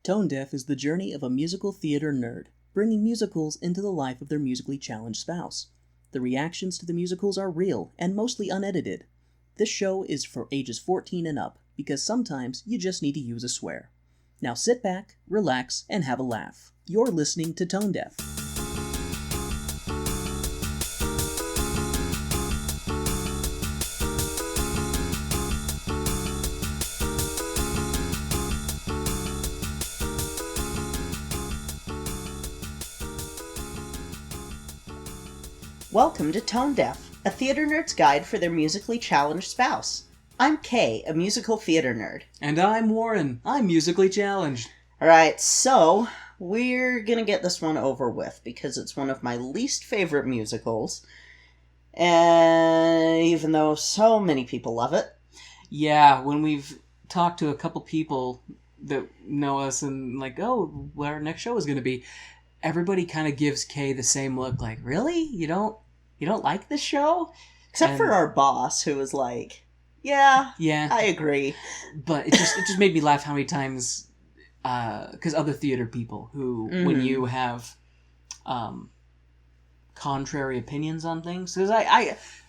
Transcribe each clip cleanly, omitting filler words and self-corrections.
Tone Deaf is the journey of a musical theater nerd, bringing musicals into the life of their musically challenged spouse. The reactions to the musicals are real and mostly unedited. This show is for ages 14 and up, because sometimes you just need to use a swear. Now sit back, relax, and have a laugh. You're listening to Tone Deaf. Welcome to Tone Deaf, a theater nerd's guide for their musically challenged spouse. I'm Kay, a musical theater nerd. And I'm Warren. I'm musically challenged. Alright, so we're gonna get this one over with because it's one of my least favorite musicals. And even though so many people love it. Yeah, when we've talked to a couple people that know us and like, oh, what our next show is gonna be, everybody kind of gives Kay the same look, like, really? You don't like this show? Except for our boss, who was like, yeah, I agree. But it just made me laugh how many times, because other theater people who, when you have contrary opinions on things, because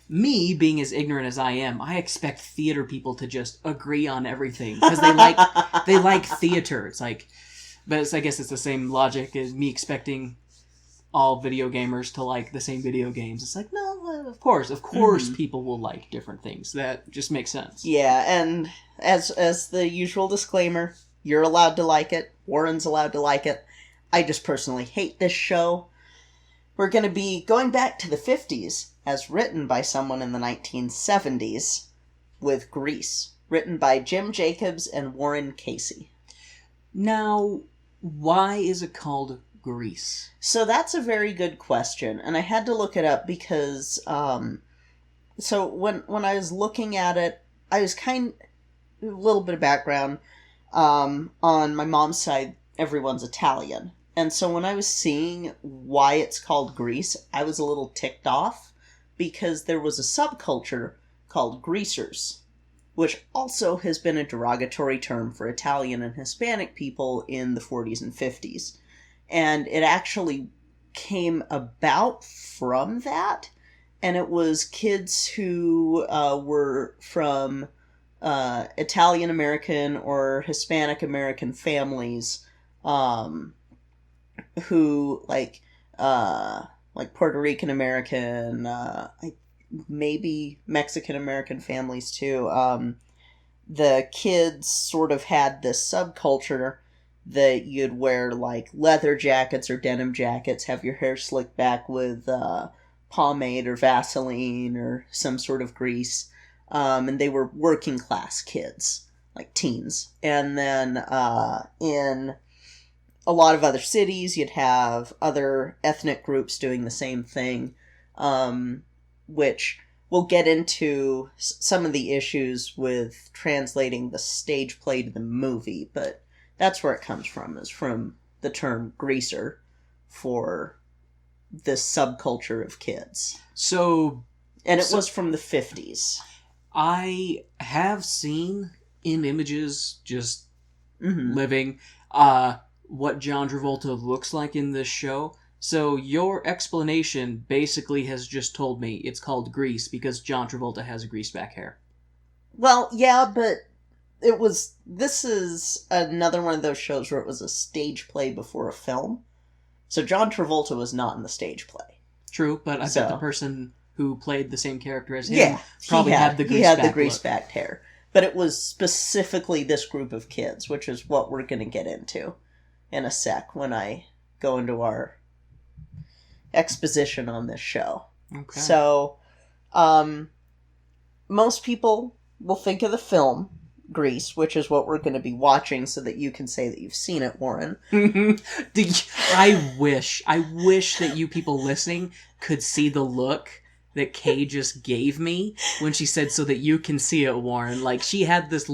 me being as ignorant as I am, I expect theater people to just agree on everything because they like theater. It's like, but I guess it's the same logic as me expecting all video gamers to like the same video games. It's like, no, of course people will like different things. That just makes sense. Yeah, and as the usual disclaimer, you're allowed to like it, Warren's allowed to like it. I just personally hate this show. We're going to be going back to the 50s, as written by someone in the 1970s, with Grease, written by Jim Jacobs and Warren Casey. Now, why is it called Grease? So that's a very good question, and I had to look it up because, so when I was looking at it, I was a little bit of background, on my mom's side, everyone's Italian, and so when I was seeing why it's called Grease, I was a little ticked off, because there was a subculture called Greasers, which also has been a derogatory term for Italian and Hispanic people in the 40s and 50s. And it actually came about from that, and it was kids who were from Italian-American or Hispanic-American families who, like Puerto Rican-American, maybe Mexican-American families too. The kids sort of had this subculture that you'd wear like leather jackets or denim jackets, have your hair slicked back with pomade or Vaseline or some sort of grease. And they were working class kids, like teens. And then in a lot of other cities, you'd have other ethnic groups doing the same thing, which we'll get into some of the issues with translating the stage play to the movie, but that's where it comes from, is from the term greaser for this subculture of kids. And it was from the 50s. I have seen in images, just living, what John Travolta looks like in this show. So your explanation basically has just told me it's called Grease because John Travolta has greased back hair. Well, yeah, but this is another one of those shows where it was a stage play before a film. So John Travolta was not in the stage play. True, but I bet the person who played the same character as him probably had the greased back hair. But it was specifically this group of kids, which is what we're going to get into in a sec when I go into our exposition on this show. Okay. So, most people will think of the film Grease, which is what we're going to be watching so that you can say that you've seen it, Warren. I wish that you people listening could see the look that Kay just gave me when she said so that you can see it, Warren. Like, she had this...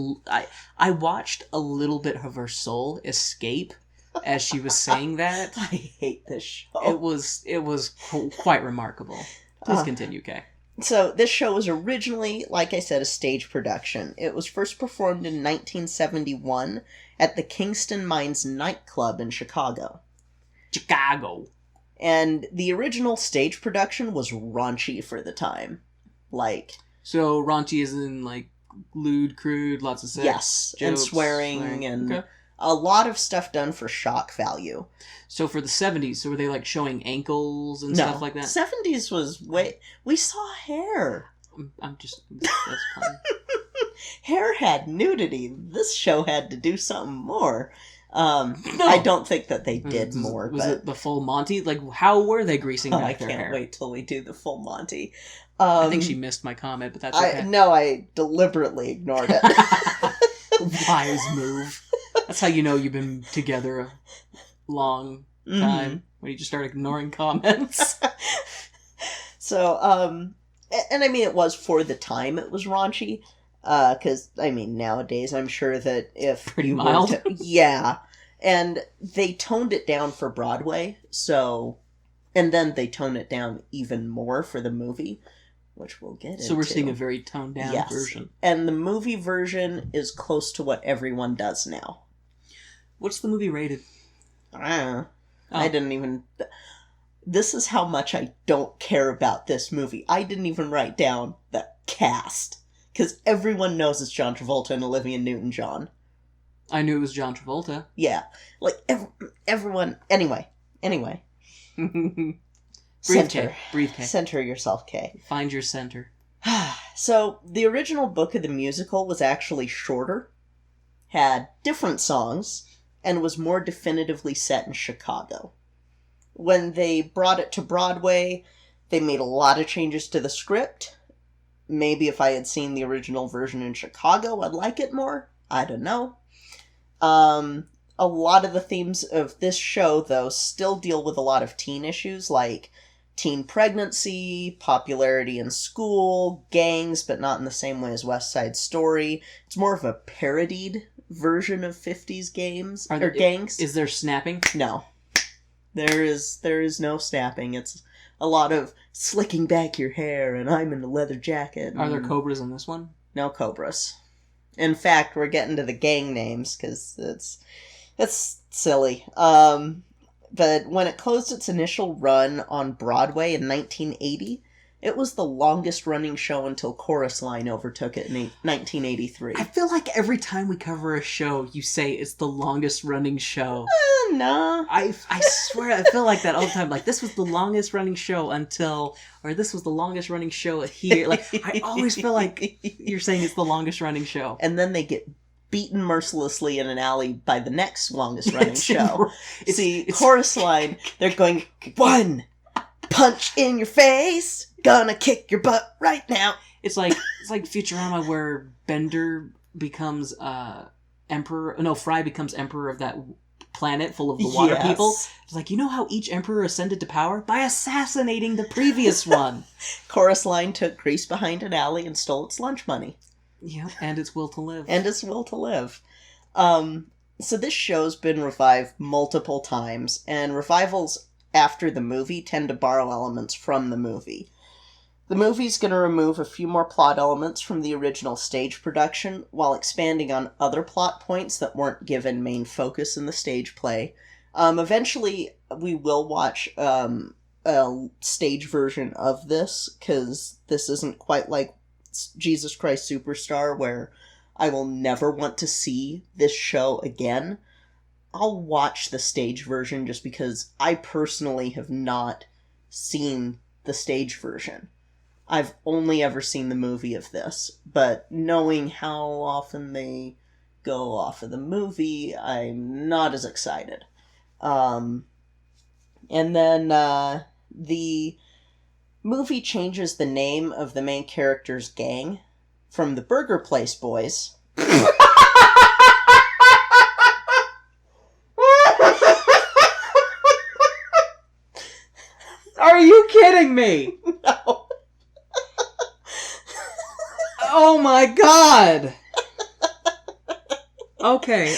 I watched a little bit of her soul escape as she was saying that. I hate this show. It was quite remarkable. Please continue, Kay. So, this show was originally, like I said, a stage production. It was first performed in 1971 at the Kingston Mines nightclub in Chicago. Chicago. And the original stage production was raunchy for the time. So raunchy is in, like, lewd, crude, lots of sex, yes, jokes, and swearing. And okay. a lot of stuff done for shock value. So for the 70s, so were they, like, showing ankles and stuff like that? 70s was we saw hair. That's fine. Hair had nudity. This show had to do something more. I don't think that they did more. Was it the full Monty? Like, how were they greasing back their hair? I can't wait till we do the full Monty. I think she missed my comment, but that's okay. I deliberately ignored it. Wise move. That's how you know you've been together a long time, when you just start ignoring comments. So, and I mean, it was for the time, it was raunchy. Because, I mean, nowadays, I'm sure that if... Pretty mild. Yeah. And they toned it down for Broadway, so... And then they toned it down even more for the movie, which we'll get into. So we're seeing a very toned down version. And the movie version is close to what everyone does now. What's the movie rated? I didn't even... This is how much I don't care about this movie. I didn't even write down the cast. Because everyone knows it's John Travolta and Olivia Newton-John. I knew it was John Travolta. Yeah. Like, everyone... Anyway. Breathe, Center. Kay. Breathe, Kay. Center yourself, Kay. Find your center. So, the original book of the musical was actually shorter, had different songs, and was more definitively set in Chicago. When they brought it to Broadway, they made a lot of changes to the script. Maybe if I had seen the original version in Chicago, I'd like it more. I don't know. A lot of the themes of this show, though, still deal with a lot of teen issues, like teen pregnancy, popularity in school, gangs, but not in the same way as West Side Story. It's more of a parodied version of 50s gangs. Is there snapping? No. There is no snapping. It's a lot of slicking back your hair, and I'm in a leather jacket. Are there cobras in this one? No cobras. In fact, we're getting to the gang names, because it's silly. But when it closed its initial run on Broadway in 1980, it was the longest running show until Chorus Line overtook it in 1983. I feel like every time we cover a show, you say it's the longest running show. Nah. I swear, I feel like that all the time. Like, this was the longest running show until, or this was the longest running show here. Like, I always feel like you're saying it's the longest running show. And then they get beaten mercilessly in an alley by the next longest running show. It's Chorus Line, they're going, one, punch in your face, gonna kick your butt right now. It's like Futurama, where Bender becomes emperor. No, Fry becomes emperor of that planet full of the water people. It's like, you know how each emperor ascended to power? By assassinating the previous one. Chorus Line took Grease behind an alley and stole its lunch money. Yeah, and its will to live. So this show's been revived multiple times, and revivals after the movie tend to borrow elements from the movie. The movie's going to remove a few more plot elements from the original stage production, while expanding on other plot points that weren't given main focus in the stage play. Eventually, we will watch a stage version of this, because this isn't quite like Jesus Christ Superstar, where I will never want to see this show again. I'll watch the stage version just because I personally have not seen the stage version. I've only ever seen the movie of this, but knowing how often they go off of the movie, I'm not as excited. And then the movie changes the name of the main character's gang from the Burger Place Boys. Are you kidding me? No. Oh my god! Okay.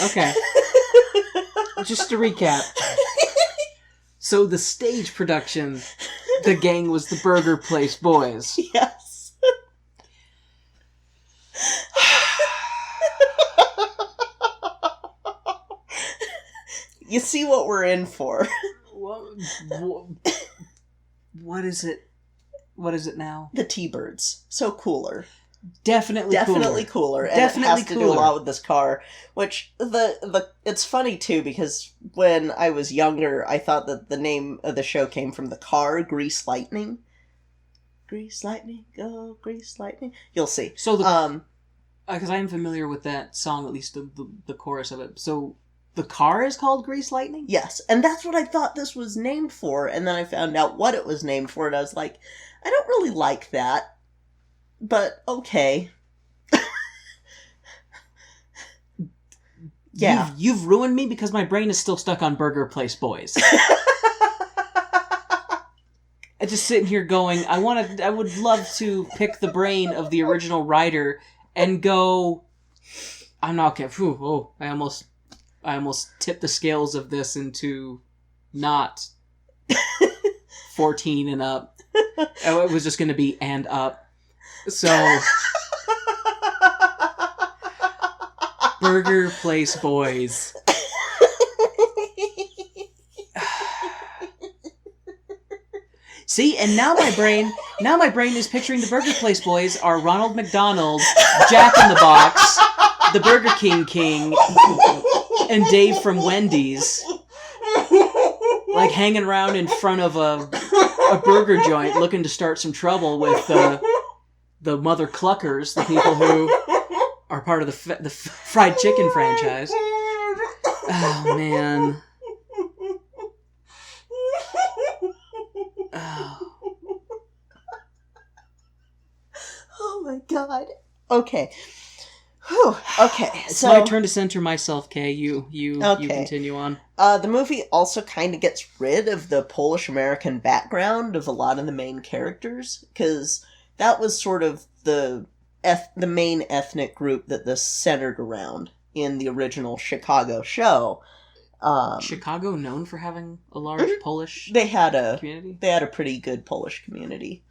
Just to recap. So the stage production, the gang was the Burger Place Boys. Yes. You see what we're in for. What is it? What is it now? The T-Birds. So cooler. Definitely cooler. And Definitely it has to do a lot with this car. Which, it's funny, too, because when I was younger, I thought that the name of the show came from the car, Grease Lightning. Grease Lightning, go Grease Lightning. You'll see. So, because I am familiar with that song, at least the chorus of it. So, the car is called Grease Lightning? Yes, and that's what I thought this was named for, and then I found out what it was named for, and I was like, I don't really like that. But, okay. Yeah. You've ruined me because my brain is still stuck on Burger Place Boys. I'm just sitting here going, I would love to pick the brain of the original writer and go, I'm not okay. Whew, oh, I almost tipped the scales of this into not 14 and up. It was just going to be and up. So, Burger Place Boys. See, and now my brain is picturing the Burger Place Boys are Ronald McDonald, Jack in the Box, the Burger King, and Dave from Wendy's, like hanging around in front of a burger joint, looking to start some trouble with the Mother Cluckers, the people who are part of the fried chicken franchise. Oh, man. Oh my god. Okay. Whew. Okay. It's my turn to center myself, Kay. You continue on. The movie also kind of gets rid of the Polish-American background of a lot of the main characters, because that was sort of the main ethnic group that this centered around in the original Chicago show. Chicago known for having a large Polish community? They had a pretty good Polish community.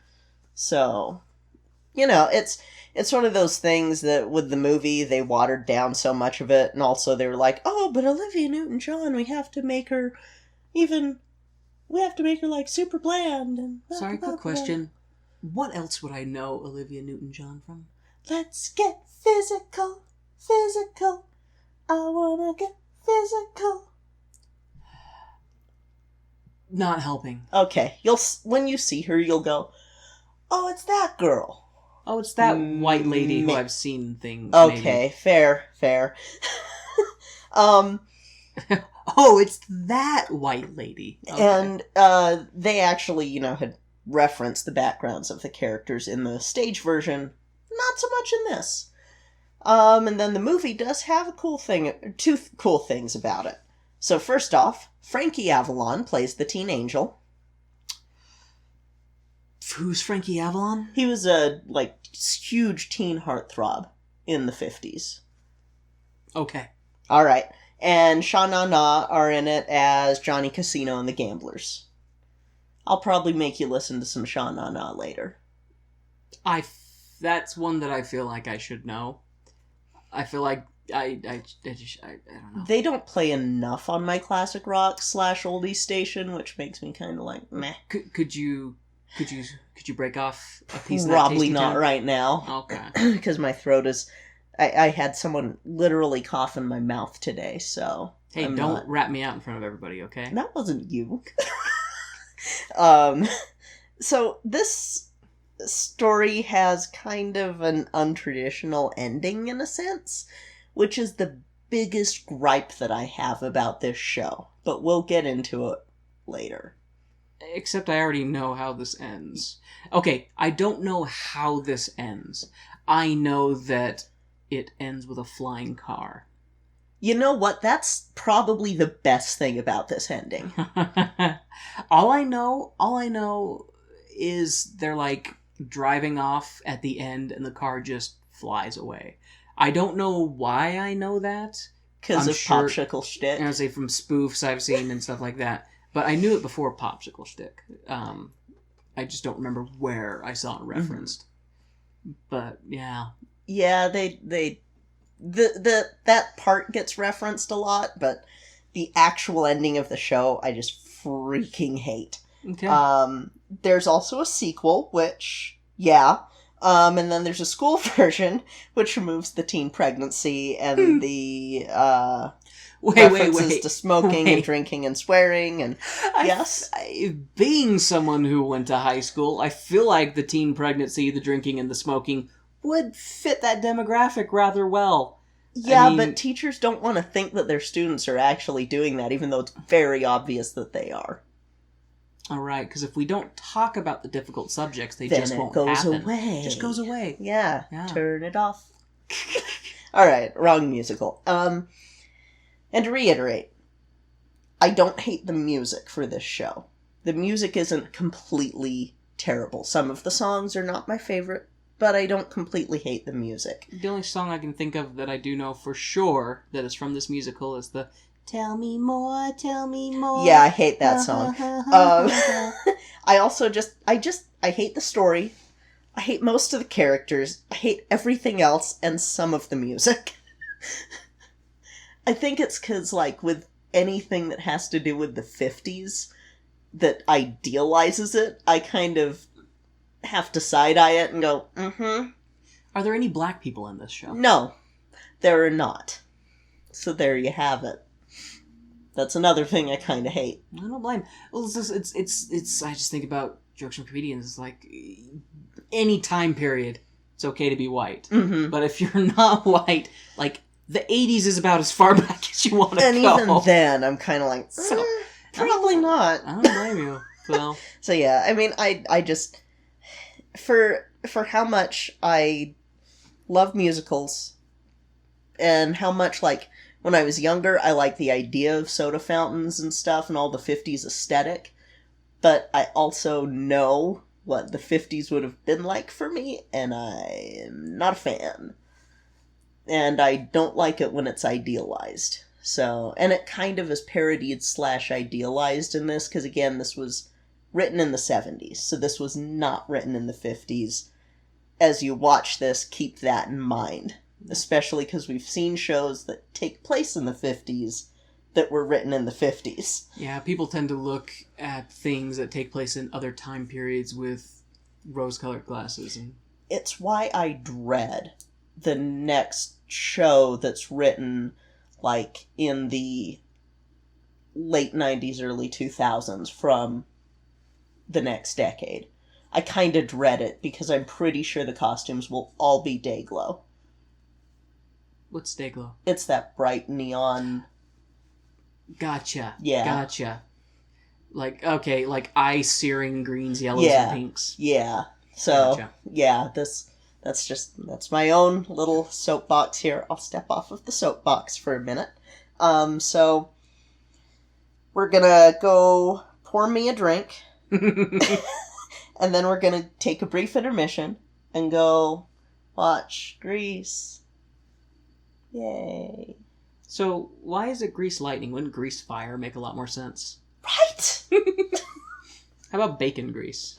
So, it's one of those things that with the movie, they watered down so much of it, and also they were like, oh, but Olivia Newton-John, we have to make her like super bland. And sorry, quick question. What else would I know Olivia Newton-John from? Let's get physical. I wanna get physical. Not helping. Okay, when you see her, you'll go, oh, it's that girl. Oh, it's that white lady who I've seen things. Okay, maybe. Fair. Oh, it's that white lady. Okay. And they actually, had referenced the backgrounds of the characters in the stage version. Not so much in this. And then the movie does have two cool things about it. So first off, Frankie Avalon plays the teen angel. Who's Frankie Avalon? He was a, huge teen heartthrob in the 50s. Okay. Alright. And Sha Na Na are in it as Johnny Casino and the Gamblers. I'll probably make you listen to some Sha Na Na later. That's one that I feel like I should know. I feel like I don't know. They don't play enough on my classic rock / oldies station, which makes me kind of like meh. Could you break off a piece of that? Probably not right now. Okay. Because my throat is. I had someone literally cough in my mouth today, so. Hey, don't rat me out in front of everybody, okay? That wasn't you. So this story has kind of an untraditional ending in a sense, which is the biggest gripe that I have about this show. But we'll get into it later. Except I already know how this ends. Okay, I don't know how this ends. I know that it ends with a flying car. You know what? That's probably the best thing about this ending. All I know is they're driving off at the end and the car just flies away. I don't know why I know that. Because of Popsicle Stick. I say from spoofs I've seen and stuff like that. But I knew it before Popsicle Stick. I just don't remember where I saw it referenced. Mm-hmm. But yeah. Yeah, that part gets referenced a lot, but the actual ending of the show, I just freaking hate. Okay. There's also a sequel, which, yeah. And then there's a school version, which removes the teen pregnancy and the, references to smoking and drinking and swearing, and, yes. Being someone who went to high school, I feel like the teen pregnancy, the drinking, and the smoking would fit that demographic rather well. Yeah, but teachers don't want to think that their students are actually doing that, even though it's very obvious that they are. All right, because if we don't talk about the difficult subjects, they then just won't goes happen. away. It just goes away. Yeah, turn it off. All right, wrong musical. And to reiterate, I don't hate the music for this show. The music isn't completely terrible. Some of the songs are not my favorite, but I don't completely hate the music. The only song I can think of that I do know for sure that is from this musical is the Tell Me More, Tell Me More. Yeah, I hate that song. I also I hate the story. I hate most of the characters. I hate everything else and some of the music. I think it's because, like, with anything that has to do with the 50s that idealizes it, I kind of have to side-eye it and go, mm-hmm. Are there any black people in this show? No, there are not. So there you have it. That's another thing I kind of hate. I don't blame. Well, it's. I just think about jokes from comedians. It's like any time period, it's okay to be white. Mm-hmm. But if you're not white, like the 80s is about as far back as you want to go. And even then, I'm kind of like, probably not. I don't blame you. So, so yeah, I mean, I just for how much I love musicals, and how much, like, when I was younger, I liked the idea of soda fountains and stuff and all the 50s aesthetic, but I also know what the 50s would have been like for me, and I'm not a fan. And I don't like it when it's idealized. So, and it kind of is parodied / idealized in this, because again, this was written in the 70s, so this was not written in the 50s. As you watch this, keep that in mind. Especially because we've seen shows that take place in the 50s that were written in the 50s. Yeah, people tend to look at things that take place in other time periods with rose-colored glasses. And it's why I dread the next show that's written, like, in the late 90s, early 2000s from the next decade. I kind of dread it because I'm pretty sure the costumes will all be Dayglow. What's Dayglow? It's that bright neon. Gotcha. Yeah. Gotcha. Like, okay, like eye-searing greens, yellows, and pinks. Yeah. So, Gotcha. Yeah, that's my own little soapbox here. I'll step off of the soapbox for a minute. So, we're gonna go pour me a drink. And then we're gonna take a brief intermission and go watch Grease. Yay. So, why is it Grease Lightning? Wouldn't Grease Fire make a lot more sense? Right? How about Bacon Grease?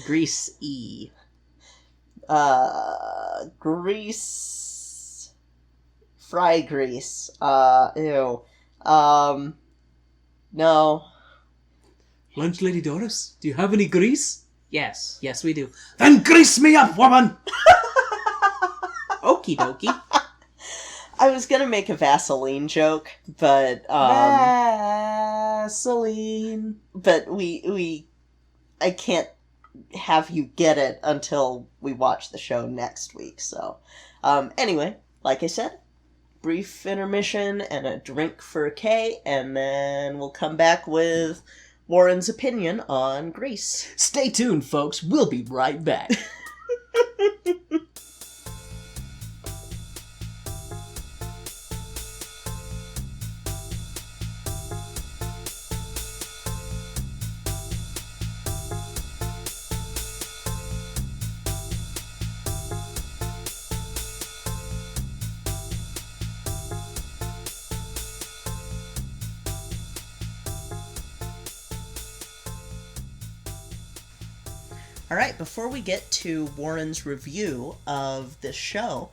Grease E. Grease. Fry grease. Ew. No. Lunch Lady Doris, do you have any grease? Yes, we do. Then grease me up, woman! Okie dokie. I was gonna make a Vaseline joke, but Vaseline. But I can't have you get it until we watch the show next week. So, anyway, like I said, brief intermission and a drink for a K, and then we'll come back with Warren's opinion on Grease. Stay tuned, folks. We'll be right back. Alright, before we get to Warren's review of this show,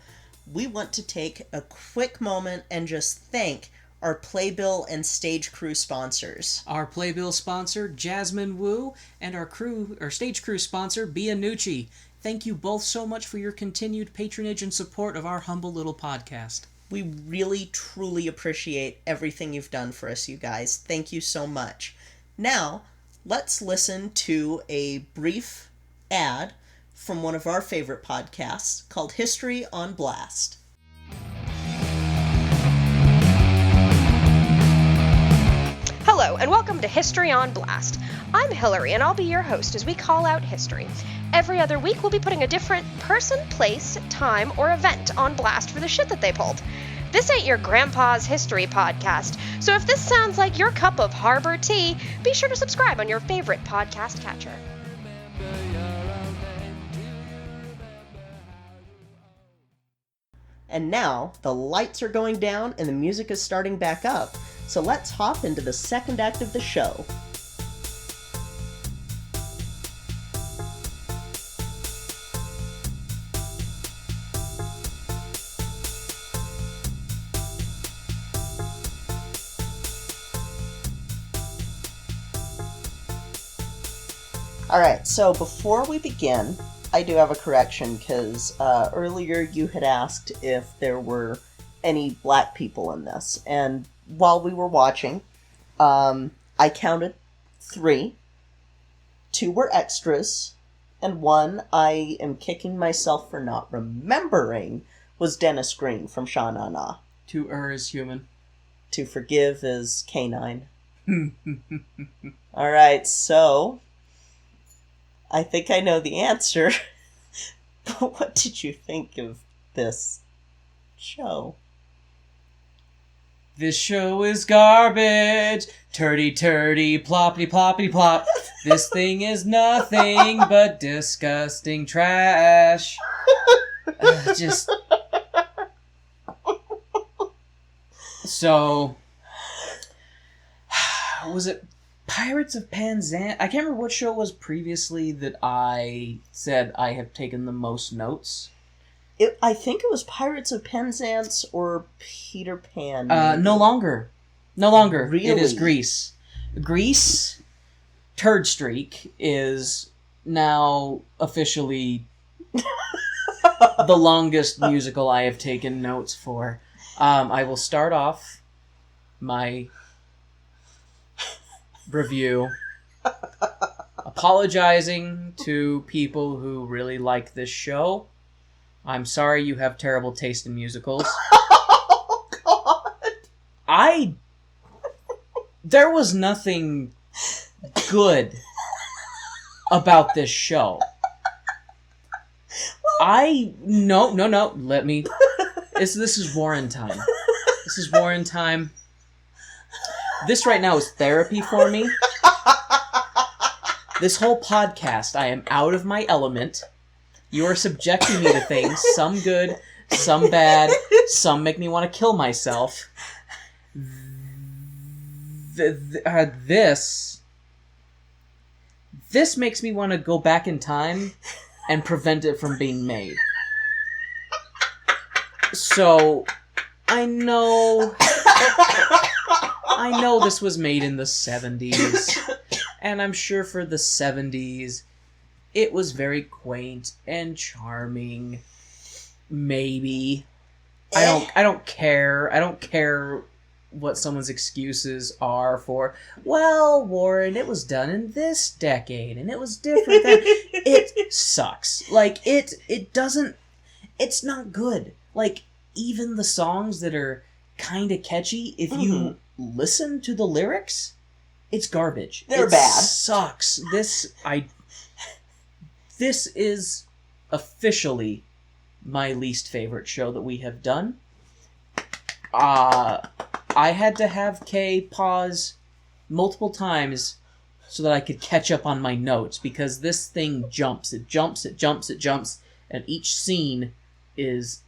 we want to take a quick moment and just thank our Playbill and stage crew sponsors. Our Playbill sponsor, Jasmine Wu, and our stage crew sponsor, Bianucci. Thank you both so much for your continued patronage and support of our humble little podcast. We really, truly appreciate everything you've done for us, you guys. Thank you so much. Now, let's listen to a brief ad from one of our favorite podcasts called History on Blast. Hello, and welcome to History on Blast. I'm Hillary, and I'll be your host as we call out history. Every other week, we'll be putting a different person, place, time, or event on blast for the shit that they pulled. This ain't your grandpa's history podcast, so if this sounds like your cup of harbor tea, be sure to subscribe on your favorite podcast catcher. And now, the lights are going down and the music is starting back up, so let's hop into the second act of the show. Alright, so before we begin, I do have a correction, because earlier you had asked if there were any black people in this, and while we were watching, I counted 3. 2 were extras, and 1 I am kicking myself for not remembering was Dennis Green from Sha Na Na. To err is human. To forgive is canine. Alright, so I think I know the answer, but what did you think of this show? This show is garbage. Turdy, turdy, ploppity, ploppity, plop. This thing is nothing but disgusting trash. So, was it Pirates of Penzance? I can't remember what show it was previously that I said I have taken the most notes. I think it was Pirates of Penzance or Peter Pan. No longer. No longer. Really? It is Grease. Grease, Turd Streak, is now officially the longest musical I have taken notes for. I will start off my review apologizing to people who really like this show. I'm sorry you have terrible taste in musicals. Oh, God. There was nothing good about this show. No, let me... This is Warren time. This is Warren time. This right now is therapy for me. This whole podcast, I am out of my element. You are subjecting me to things, some good, some bad, some make me want to kill myself. This makes me want to go back in time and prevent it from being made. So, I know this was made in the 70s, and I'm sure for the 70s, it was very quaint and charming. Maybe. I don't care. I don't care what someone's excuses are for, well, Warren, it was done in this decade, and it was different then. It sucks. Like, it doesn't... It's not good. Like, even the songs that are kind of catchy, if you listen to the lyrics, it's garbage. They're bad. It sucks. This is officially my least favorite show that we have done. I had to have Kay pause multiple times so that I could catch up on my notes, because this thing jumps. It jumps, it jumps, it jumps, and each scene is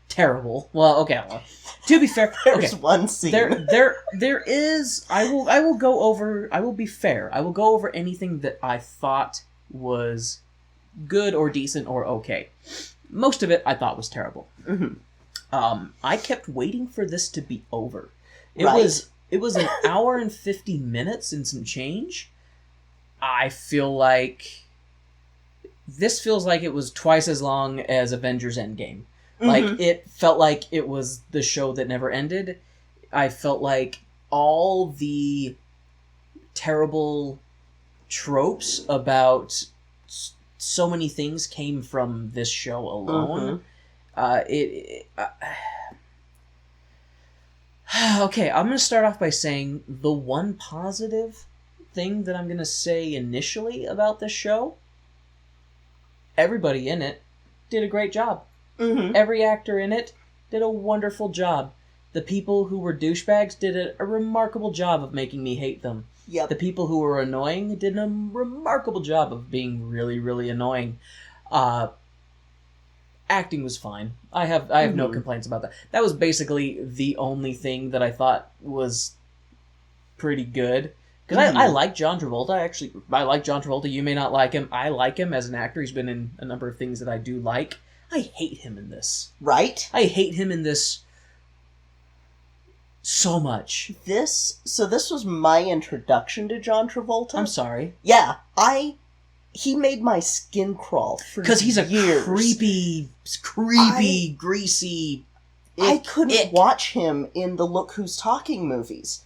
terrible. Well, okay. Well, to be fair, There's one scene. There is. I will be fair. I will go over anything that I thought was good or decent or okay. Most of it I thought was terrible. Mm-hmm. I kept waiting for this to be over. It Right. was an hour and 50 minutes and some change. I feel like this feels like it was twice as long as Avengers Endgame. Like, it felt like it was the show that never ended. I felt like all the terrible tropes about so many things came from this show alone. Okay, I'm going to start off by saying the one positive thing that I'm going to say initially about this show, everybody in it did a great job. Every actor in it did a wonderful job. The people who were douchebags did a remarkable job of making me hate them. Yep. The people who were annoying did a remarkable job of being really, really annoying. Acting was fine. I have no complaints about that. That was basically the only thing that I thought was pretty good. Because I like John Travolta. I like John Travolta. You may not like him. I like him as an actor. He's been in a number of things that I do like. I hate him in this. Right? I hate him in this so much. This was my introduction to John Travolta. I'm sorry. Yeah, he made my skin crawl for Because he's a years. creepy, greasy... I couldn't watch him in the Look Who's Talking movies.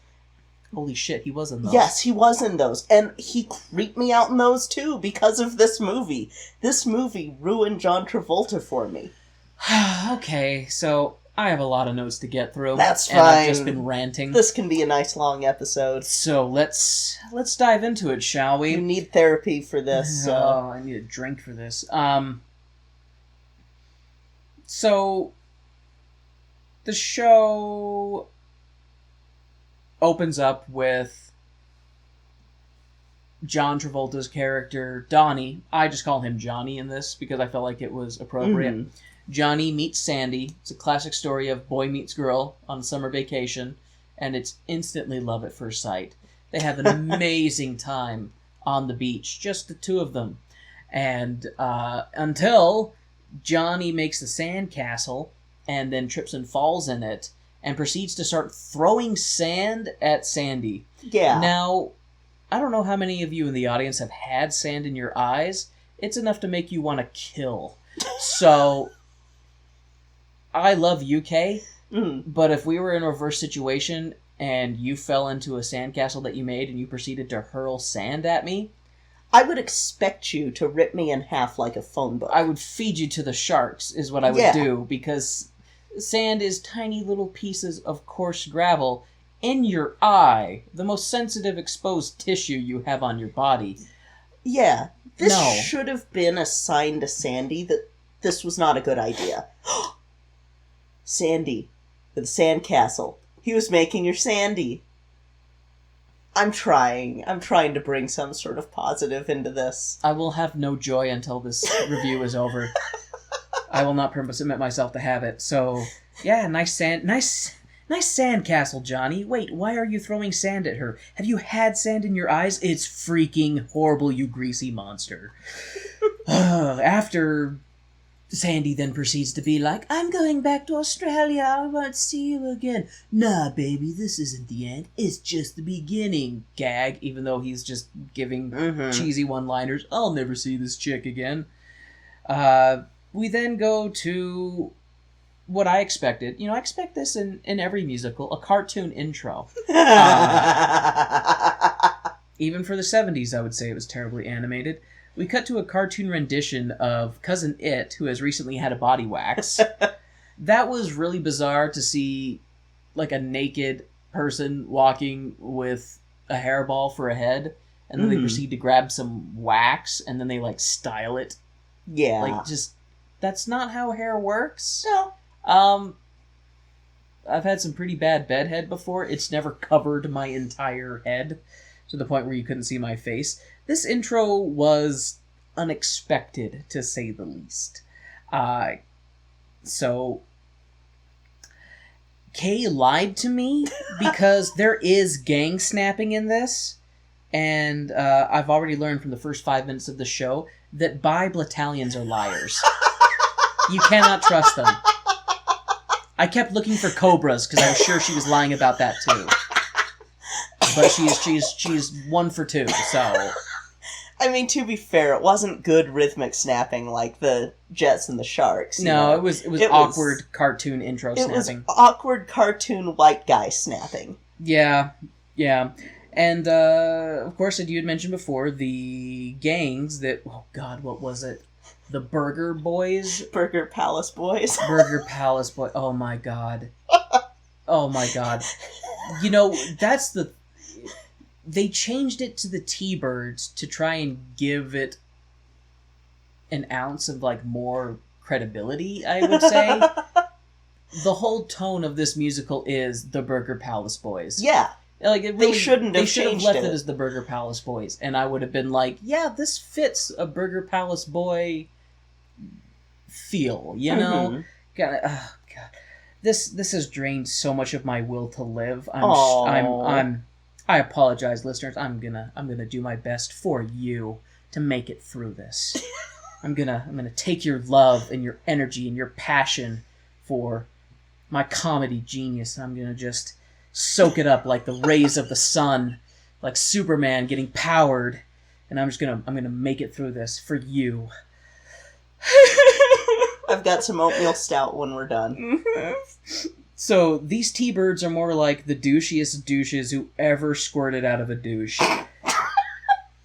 Holy shit, he was in those. Yes, he was in those. And he creeped me out in those, too, because of this movie. This movie ruined John Travolta for me. Okay, so I have a lot of notes to get through. That's and I've fine. just been ranting. This can be a nice long episode. So let's dive into it, shall we? You need therapy for this. Oh, I need a drink for this. So the show opens up with John Travolta's character, Donnie. I just call him Johnny in this because I felt like it was appropriate. Johnny meets Sandy. It's a classic story of boy meets girl on summer vacation, and it's instantly love at first sight. They have an amazing time on the beach, just the two of them. And until Johnny makes the sandcastle and then trips and falls in it and proceeds to start throwing sand at Sandy. Yeah. Now, I don't know how many of you in the audience have had sand in your eyes. It's enough to make you want to kill. So, I love UK, but if we were in a reverse situation and you fell into a sandcastle that you made and you proceeded to hurl sand at me, I would expect you to rip me in half like a phone book. I would feed you to the sharks, is what I would do, because sand is tiny little pieces of coarse gravel in your eye, the most sensitive exposed tissue you have on your body. Yeah, this No. should have been a sign to Sandy that this was not a good idea. Sandy, with sandcastle. He was making your Sandy. I'm trying to bring some sort of positive into this. I will have no joy until this review is over. I will not permit myself to have it. So, yeah, nice sandcastle, Johnny. Wait, why are you throwing sand at her? Have you had sand in your eyes? It's freaking horrible, you greasy monster. After Sandy then proceeds to be like, I'm going back to Australia. I won't see you again. Nah, baby, this isn't the end. It's just the beginning. Gag, even though he's just giving cheesy one-liners. I'll never see this chick again. We then go to what I expected. You know, I expect this in every musical, a cartoon intro. Even for the 70s, I would say it was terribly animated. We cut to a cartoon rendition of Cousin It, who has recently had a body wax. That was really bizarre to see, like, a naked person walking with a hairball for a head, and then they proceed to grab some wax, and then they, like, style it. Yeah. Like, just, that's not how hair works. No. I've had some pretty bad bedhead before. It's never covered my entire head to the point where you couldn't see my face. This intro was unexpected, to say the least. So, Kay lied to me because there is gang snapping in this, and I've already learned from the first 5 minutes of the show that bi-battalions are liars. You cannot trust them. I kept looking for cobras because I was sure she was lying about that too. But she's 1 for 2, so... I mean, to be fair, it wasn't good rhythmic snapping like the Jets and the Sharks. No, it was awkward cartoon intro snapping. It was awkward cartoon white guy snapping. Yeah. And, of course, as you had mentioned before, the gangs that... Oh, God, what was it? The Burger Boys? Burger Palace Boys. Burger Palace Boy. Oh, my God. Oh, my God. You know, that's the... They changed it to the T-Birds to try and give it an ounce of, like, more credibility, I would say. The whole tone of this musical is the Burger Palace Boys. Yeah. Like, it really, they should have left it as the Burger Palace Boys, and I would have been like, yeah, this fits a Burger Palace Boy feel, you know? Mm-hmm. God. This has drained so much of my will to live. I apologize, listeners. I'm gonna do my best for you to make it through this. I'm gonna take your love and your energy and your passion for my comedy genius, and I'm gonna just soak it up like the rays of the sun, like Superman getting powered, and I'm gonna make it through this for you. I've got some oatmeal stout when we're done. So, these T-Birds are more like the douchiest douches who ever squirted out of a douche.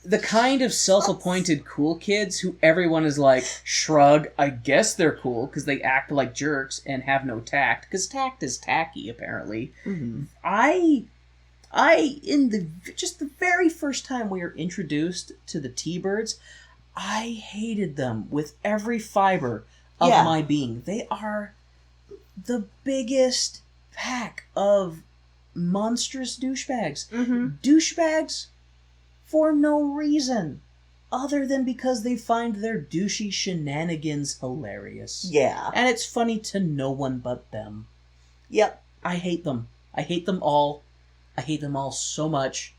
The kind of self-appointed cool kids who everyone is like, shrug, I guess they're cool, because they act like jerks and have no tact, because tact is tacky, apparently. Mm-hmm. Just the very first time we were introduced to the T-Birds, I hated them with every fiber of my being. They are the biggest pack of monstrous douchebags. Mm-hmm. Douchebags for no reason other than because they find their douchey shenanigans hilarious. Yeah. And it's funny to no one but them. Yep. I hate them. I hate them all. I hate them all so much.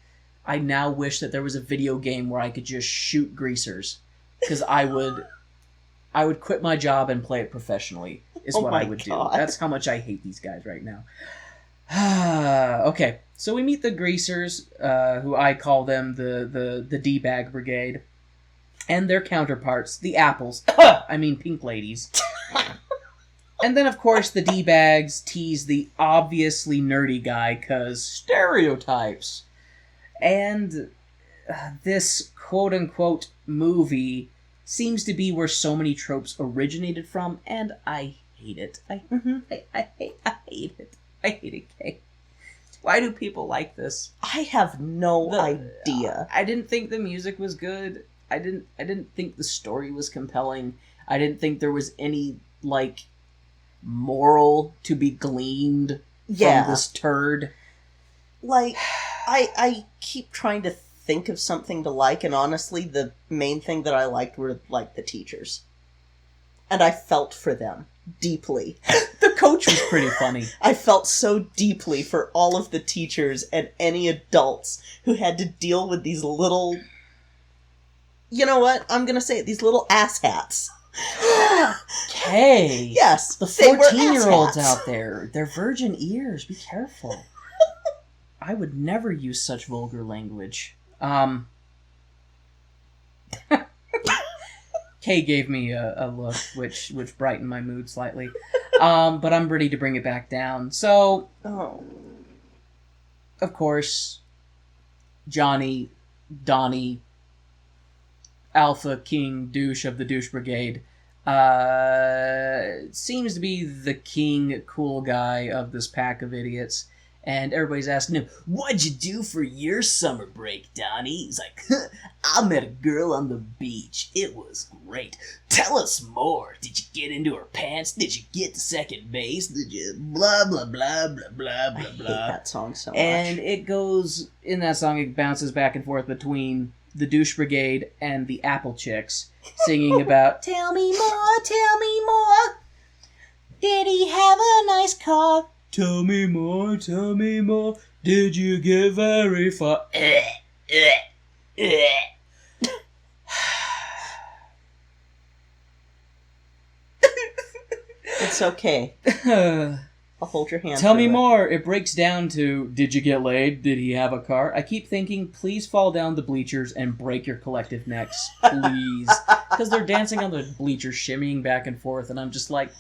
I now wish that there was a video game where I could just shoot greasers. Because I would quit my job and play it professionally, is what I would do. That's how much I hate these guys right now. Okay, so we meet the greasers, who I call them the D-Bag Brigade, and their counterparts, the apples. I mean pink ladies. And then, of course, the D-Bags tease the obviously nerdy guy, because stereotypes. And this quote-unquote movie seems to be where so many tropes originated from, and I hate it. I hate it. I hate it, Kay. Why do people like this? I have no idea. I didn't think the music was good. I didn't think the story was compelling. I didn't think there was any, like, moral to be gleaned from this turd. Like, I keep trying to think of something to like, and honestly, the main thing that I liked were, like, the teachers. And I felt for them. Deeply. The coach was pretty funny. I felt so deeply for all of the teachers and any adults who had to deal with these little... You know what? I'm gonna say it. These little asshats. Okay. Yes. The 14-year-olds out there. Their virgin ears. Be careful. I would never use such vulgar language. Kay gave me a look, which brightened my mood slightly. But I'm ready to bring it back down. So, of course, Johnny, Donnie, Alpha King Douche of the Douche Brigade, seems to be the king cool guy of this pack of idiots. And everybody's asking him, "What'd you do for your summer break, Donnie?" He's like, "I met a girl on the beach. It was great. Tell us more. Did you get into her pants? Did you get to second base? Did you blah, blah, blah, blah, blah, blah, blah." I hate that song so much. And it goes, in that song, it bounces back and forth between the Douche Brigade and the Apple Chicks, singing about, "Tell me more, tell me more. Did he have a nice car? Tell me more, tell me more. Did you get very far?" It's okay. I'll hold your hand. Tell me through it. more. It breaks down to, did you get laid? Did he have a car? I keep thinking, please fall down the bleachers and break your collective necks. Please. Because they're dancing on the bleachers, shimmying back and forth, and I'm just like,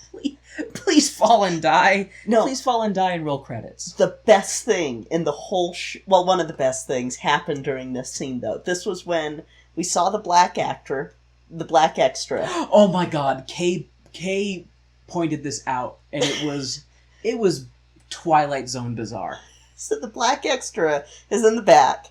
please fall and die. No. Please fall and die and roll credits. The best thing in the whole well, one of the best things happened during this scene, though. This was when we saw the black extra. Oh my god, Kay pointed this out, and it was Twilight Zone bizarre. So the black extra is in the back.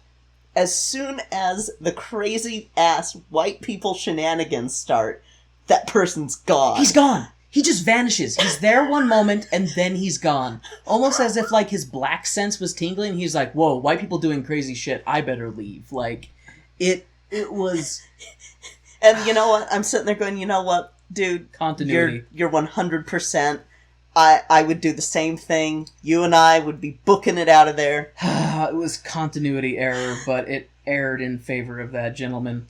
As soon as the crazy-ass white people shenanigans start, that person's gone. He's gone! He just vanishes. He's there one moment, and then he's gone. Almost as if, like, his black sense was tingling. He's like, whoa, white people doing crazy shit, I better leave. Like, it was... And you know what? I'm sitting there going, you know what, dude? Continuity. You're 100%. I would do the same thing. You and I would be booking it out of there. It was continuity error, but it erred in favor of that gentleman.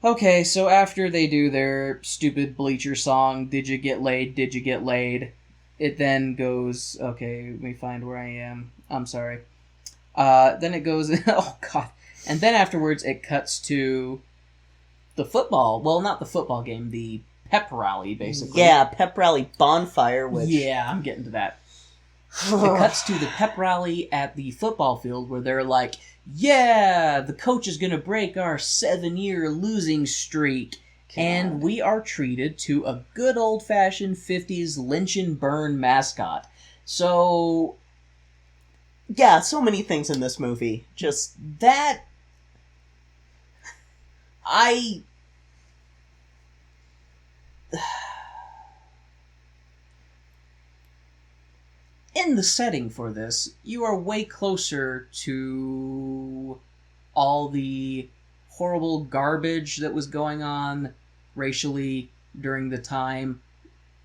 Okay, so after they do their stupid bleacher song, Did You Get Laid, Did You Get Laid? It then goes, okay, let me find where I am. I'm sorry. Then it goes, oh god. And then afterwards it cuts to the football, well, not the football game, the pep rally, basically. Yeah, pep rally bonfire, which... Yeah, I'm getting to that. It cuts to the pep rally at the football field where they're like, yeah, the coach is going to break our 7-year losing streak. God. And we are treated to a good old-fashioned 50s lynch and burn mascot. So... Yeah, so many things in this movie. Just... That... In the setting for this, you are way closer to all the horrible garbage that was going on racially during the time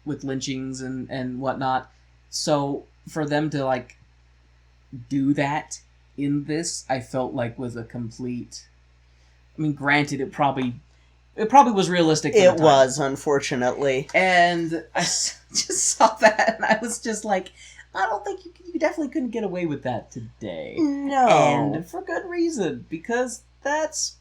with lynchings and whatnot. So for them to, like, do that in this, I felt like was a complete... I mean, granted, it probably was realistic. It was, unfortunately. And I just saw that, and I was just like, I don't think you definitely couldn't get away with that today. No. And for good reason, because that's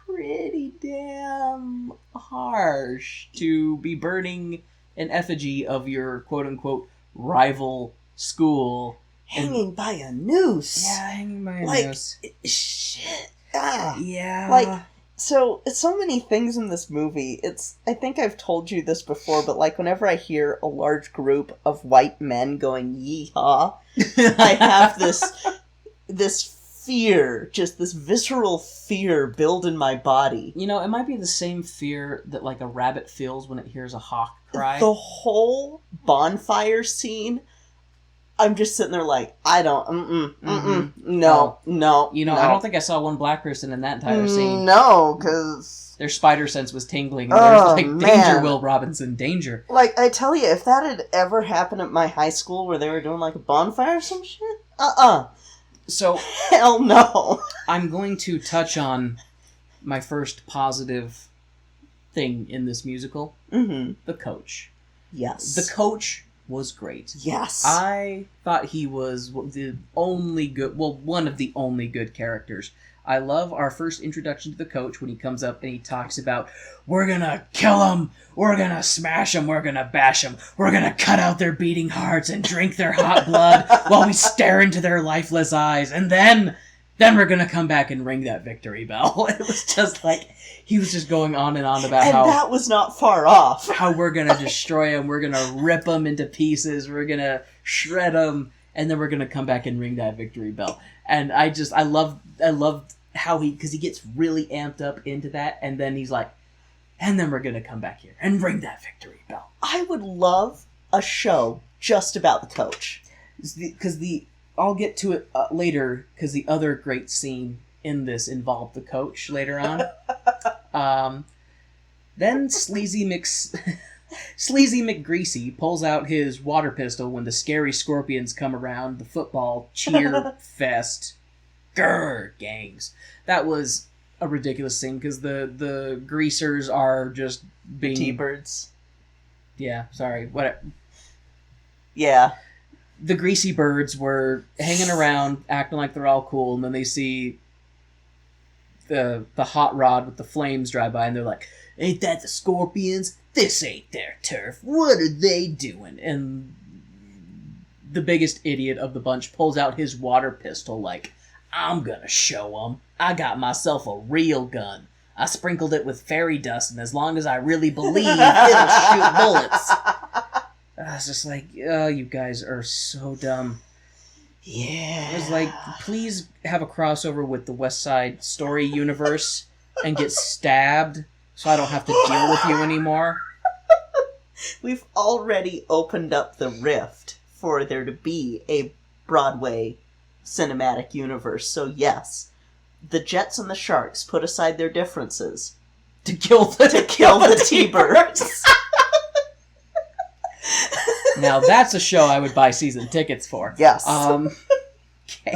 pretty damn harsh to be burning an effigy of your quote-unquote rival school. Hanging by a noose. Yeah, hanging by a noose. Shit. Ah. Yeah. Like, so many things in this movie. I think I've told you this before, but like whenever I hear a large group of white men going yeehaw, I have this fear, just this visceral fear build in my body. You know, it might be the same fear that like a rabbit feels when it hears a hawk cry. The whole bonfire scene, I'm just sitting there like, I don't, no. You know, no. I don't think I saw one black person in that entire scene. No, because... Their spider sense was tingling. And there's like, man. danger, Will Robinson, danger. Like, I tell you, if that had ever happened at my high school where they were doing like a bonfire or some shit, So... Hell no. I'm going to touch on my first positive thing in this musical. Mm-hmm. The coach. Yes. The coach was great. Yes. I thought he was one of the only good characters. I love our first introduction to the coach when he comes up and he talks about, we're gonna kill him, we're gonna smash him, we're gonna bash him, we're gonna cut out their beating hearts and drink their hot blood while we stare into their lifeless eyes, and then we're gonna come back and ring that victory bell. It was just like, he was just going on and on about and how... that was not far off. How we're gonna destroy him, we're gonna rip him into pieces, we're gonna shred him, and then we're gonna come back and ring that victory bell. And I loved how because he gets really amped up into that, and then he's like, and then we're gonna come back here and ring that victory bell. I would love a show just about the coach. Because I'll get to it later, because the other great scene in this involved the coach later on. Then Sleazy McGreasy pulls out his water pistol when the scary scorpions come around the football cheer fest. Grr, gangs. That was a ridiculous scene because the greasers are just being... T-birds. Yeah, sorry. What? Yeah. the greasy birds were hanging around, acting like they're all cool, and then they see the hot rod with the flames drive by, and they're like, "Ain't that the Scorpions? This ain't their turf. What are they doing?" And the biggest idiot of the bunch pulls out his water pistol like, "I'm gonna show 'em. I got myself a real gun. I sprinkled it with fairy dust, and as long as I really believe, it'll shoot bullets." I was just like, oh, you guys are so dumb. Yeah. I was like, please have a crossover with the West Side Story universe and get stabbed so I don't have to deal with you anymore. We've already opened up the rift for there to be a Broadway cinematic universe. So yes, the Jets and the Sharks put aside their differences To kill the T-Birds. Now that's a show I would buy season tickets for. Yes. Okay.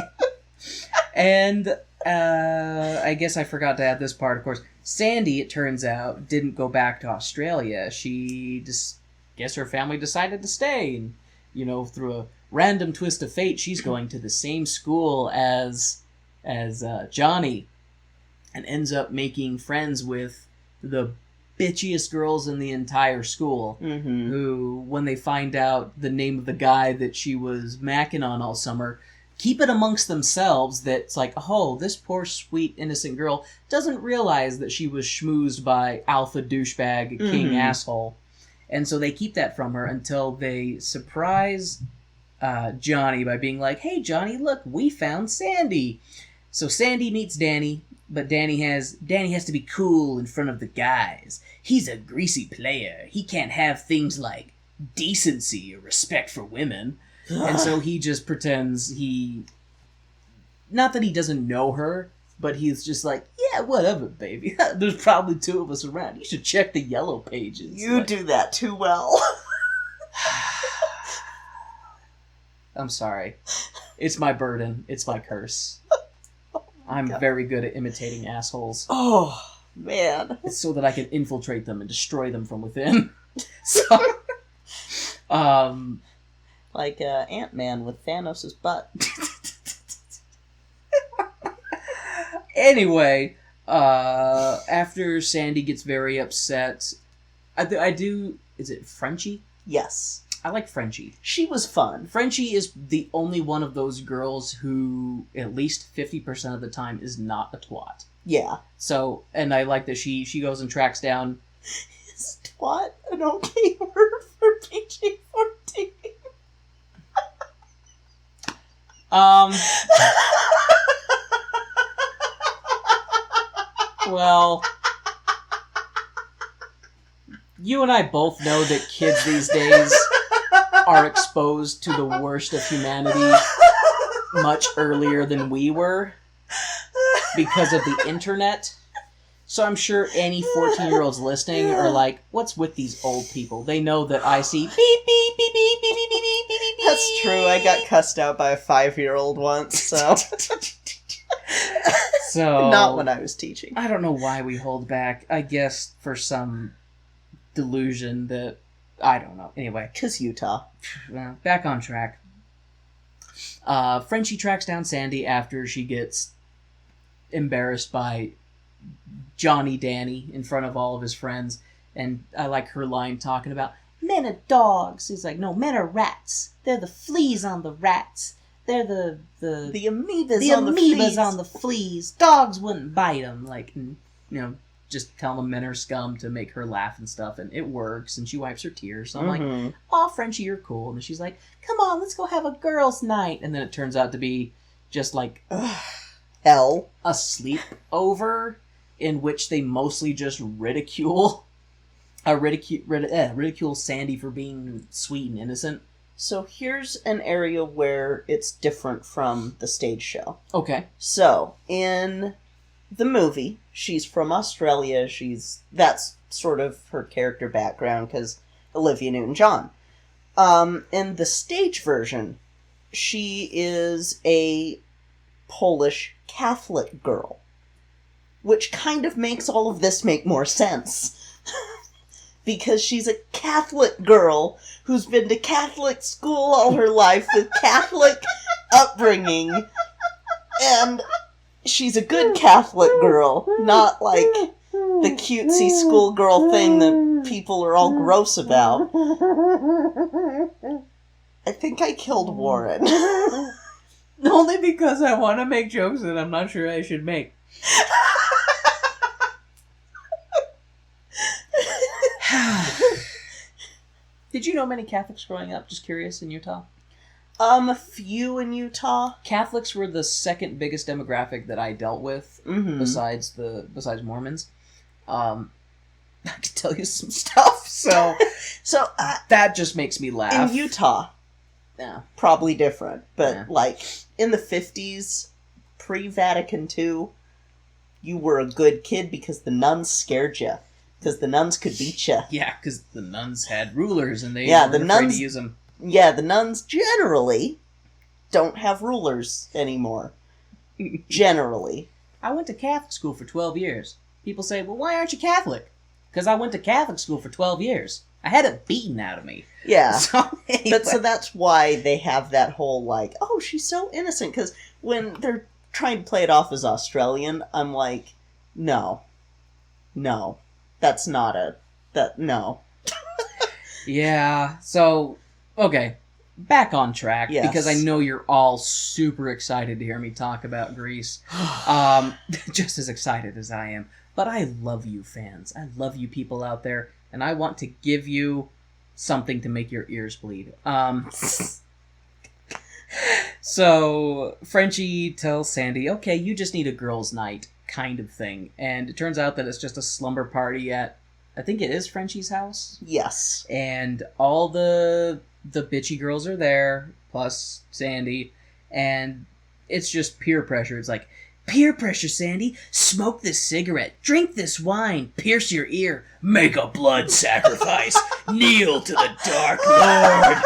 And I guess I forgot to add this part, of course. Sandy, it turns out, didn't go back to Australia. She just, guess her family decided to stay. And, you know, through a random twist of fate, she's going to the same school as Johnny, and ends up making friends with the bitchiest girls in the entire school, who, when they find out the name of the guy that she was macking on all summer, keep it amongst themselves that it's like, oh, this poor, sweet, innocent girl doesn't realize that she was schmoozed by alpha douchebag king asshole. And so they keep that from her until they surprise Johnny by being like, "Hey, Johnny, look, we found Sandy." So Sandy meets Danny, but Danny has to be cool in front of the guys. He's a greasy player. He can't have things like decency or respect for women. And so he just pretends not that he doesn't know her, but he's just like, "Yeah, whatever, baby. There's probably two of us around. You should check the yellow pages." You do that too well. I'm sorry. It's my burden. It's my curse. I'm very good at imitating assholes. Oh, man. It's so that I can infiltrate them and destroy them from within. So, like Ant-Man with Thanos' butt. Anyway, after Sandy gets very upset, I do... Is it Frenchie? Yes. I like Frenchie. She was fun. Frenchie is the only one of those girls who, at least 50% of the time, is not a twat. Yeah. So, and I like that she goes and tracks down... Is twat an okay word for PG-14? Well... You and I both know that kids these days are exposed to the worst of humanity much earlier than we were because of the internet. So I'm sure any 14-year-olds listening are like, "What's with these old people?" They know that I see beep, beep, beep, beep, beep, beep, beep, beep, beep, beep. That's true. I got cussed out by a 5-year-old once, so... So... Not when I was teaching. I don't know why we hold back. I guess for some delusion that... I don't know. Anyway. 'Cause Utah. Back on track. Frenchie tracks down Sandy after she gets embarrassed by Johnny Danny in front of all of his friends. And I like her line talking about, "Men are dogs." He's like, "No, men are rats. They're the fleas on the rats. They're the amoebas on the fleas. Dogs wouldn't bite them." Like, and, you know, just tell them men are scum to make her laugh and stuff, and it works, and she wipes her tears. So I'm like, "Aw, Frenchie, you're cool." And then she's like, "Come on, let's go have a girls' night." And then it turns out to be just like hell, a sleepover in which they mostly just ridicule Sandy for being sweet and innocent. So here's an area where it's different from the stage show. Okay. So, in the movie, she's from Australia. That's sort of her character background, because Olivia Newton-John. In the stage version, she is a Polish Catholic girl, which kind of makes all of this make more sense. because she's a Catholic girl who's been to Catholic school all her life with Catholic upbringing, and she's a good Catholic girl, not like the cutesy schoolgirl thing that people are all gross about. I think I killed Warren. Only because I want to make jokes that I'm not sure I should make. Did you know many Catholics growing up? Just curious, in Utah? A few in Utah. Catholics were the second biggest demographic that I dealt with, besides Mormons. I could tell you some stuff, so that just makes me laugh. In Utah, yeah, probably different, but yeah. like in the 50s, pre-Vatican II, you were a good kid because the nuns scared you. Because the nuns could beat you. Yeah, because the nuns had rulers and they the weren't afraid nuns to use them. Yeah, the nuns generally don't have rulers anymore. Generally. I went to Catholic school for 12 years. People say, well, why aren't you Catholic? Because I went to Catholic school for 12 years. I had it beaten out of me. Yeah. So, anyway. But so that's why they have that whole, like, oh, she's so innocent. Because when they're trying to play it off as Australian, I'm like, no. That's not no. Yeah, so, okay, back on track, Yes. because I know you're all super excited to hear me talk about Grease. Just as excited as I am. But I love you fans. I love you people out there, and I want to give you something to make your ears bleed. So, Frenchie tells Sandy, okay, you just need a girls' night kind of thing. And it turns out that it's just a slumber party at, I think it is Frenchie's house. Yes. And all the bitchy girls are there, plus Sandy, and it's just peer pressure. It's like, peer pressure, Sandy. Smoke this cigarette. Drink this wine. Pierce your ear. Make a blood sacrifice. Kneel to the Dark Lord.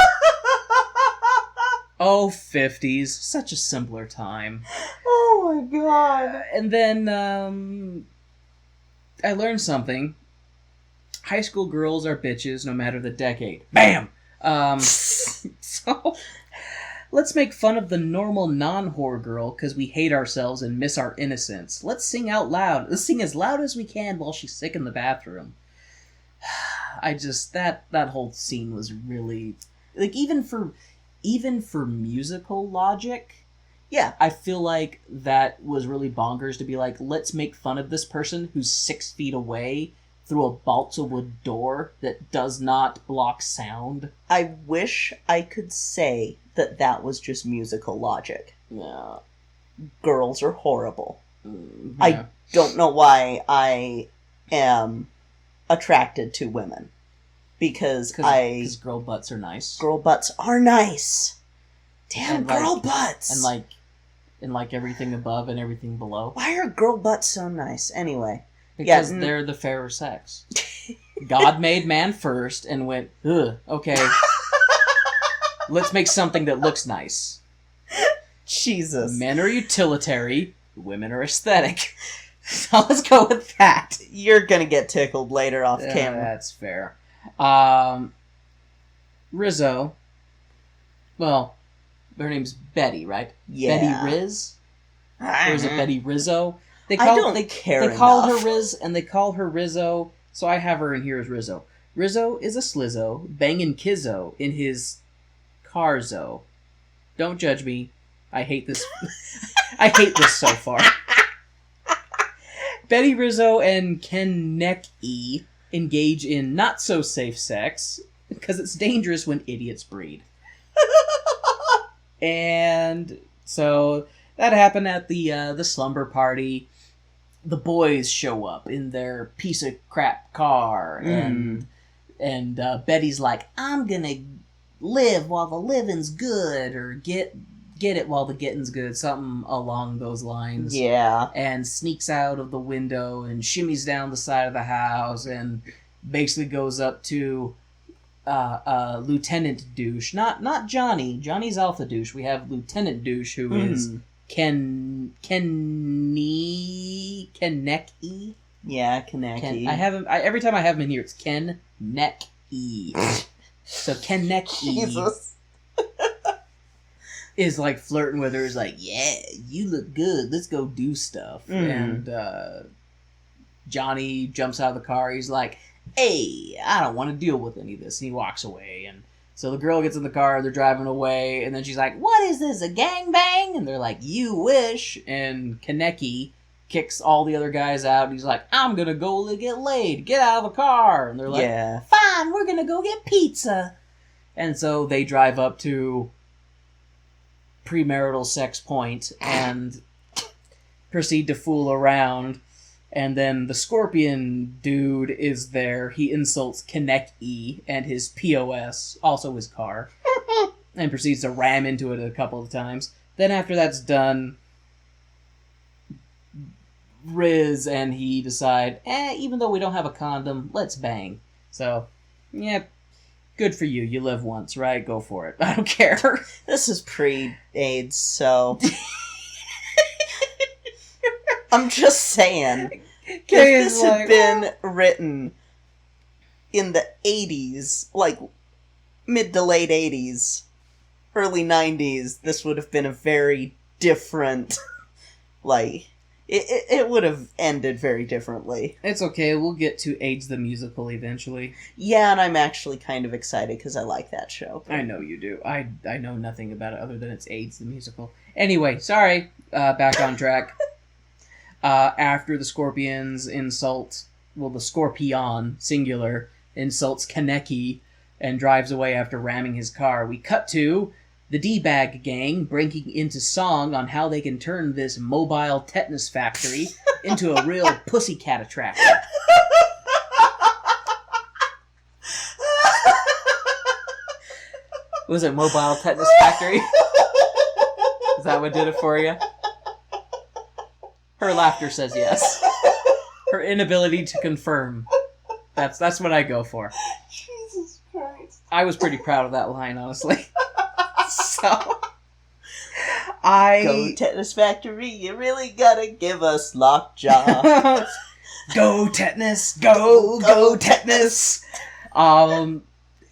Oh, 50s. Such a simpler time. Oh my god. And then, I learned something. High school girls are bitches no matter the decade. Bam! So, let's make fun of the normal non-whore girl because we hate ourselves and miss our innocence. Let's sing out loud. Let's sing as loud as we can while she's sick in the bathroom. That whole scene was really... Like, even for musical logic... Yeah. I feel like that was really bonkers to be like, let's make fun of this person who's 6 feet away through a balsa wood door that does not block sound. I wish I could say that was just musical logic. Yeah. Girls are horrible. Yeah. I don't know why I am attracted to women. Because girl butts are nice. Girl butts are nice. Damn, And girl butts! And like everything above and everything below. Why are girl butts so nice? Anyway. Because they're the fairer sex. God made man first and went, ugh, okay. Let's make something that looks nice. Jesus. Men are utilitarian, women are aesthetic. So let's go with that. You're gonna get tickled later off camera. That's fair. Rizzo. Well, her name's Betty, right? Yeah. Betty Riz? Or is it Betty Rizzo? I don't care They call enough. her Riz, and they call her Rizzo, so I have her in here as Rizzo. Rizzo is a slizzo, banging Kizzo in his carzo. Don't judge me. I hate this. I hate this so far. Betty Rizzo and Ken Neck-E engage in not-so-safe sex, because it's dangerous when idiots breed. And so that happened at the slumber party. The boys show up in their piece of crap car, and Betty's like, I'm gonna live while the living's good, or get it while the getting's good, something along those lines. Yeah. And sneaks out of the window and shimmies down the side of the house and basically goes up to Lieutenant Douche. Not Johnny. Johnny's Alpha Douche. We have Lieutenant Douche, who is Ken Neck-E. Yeah, Kaneki. I have him. Every time I have him in here, it's Ken Neck-E. So Neck-E Jesus. is like flirting with her. Is like, yeah, you look good. Let's go do stuff. And Johnny jumps out of the car. He's like, hey, I don't want to deal with any of this. And he walks away. And so the girl gets in the car. They're driving away. And then she's like, what is this, a gangbang? And they're like, you wish. And Kaneki kicks all the other guys out. And he's like, I'm going to go get laid. Get out of the car. And they're like, Yeah. fine, we're going to go get pizza. And so they drive up to premarital sex point and proceed to fool around. And then the Scorpion dude is there. He insults Kaneki and his POS, also his car, and proceeds to ram into it a couple of times. Then after that's done, Riz and he decide, even though we don't have a condom, let's bang. So, yeah, good for you. You live once, right? Go for it. I don't care. This is pre-AIDS, so... I'm just saying, if this had been written in the 80s, like mid to late 80s, early 90s, this would have been a very different, like, it would have ended very differently. It's okay, we'll get to AIDS the Musical eventually. Yeah, and I'm actually kind of excited because I like that show. I know you do. I know nothing about it other than it's AIDS the Musical. Anyway, sorry, back on track. After the Scorpions the Scorpion, singular, insults Kaneki and drives away after ramming his car, we cut to the D-Bag gang breaking into song on how they can turn this mobile tetanus factory into a real pussycat attraction. Was it Mobile Tetanus Factory? Is that what did it for you? Her laughter says yes. Her inability to confirm. That's what I go for. Jesus Christ. I was pretty proud of that line, honestly. So... Go Tetanus Factory, you really gotta give us lockjaw. Go Tetanus! Go Tetanus! And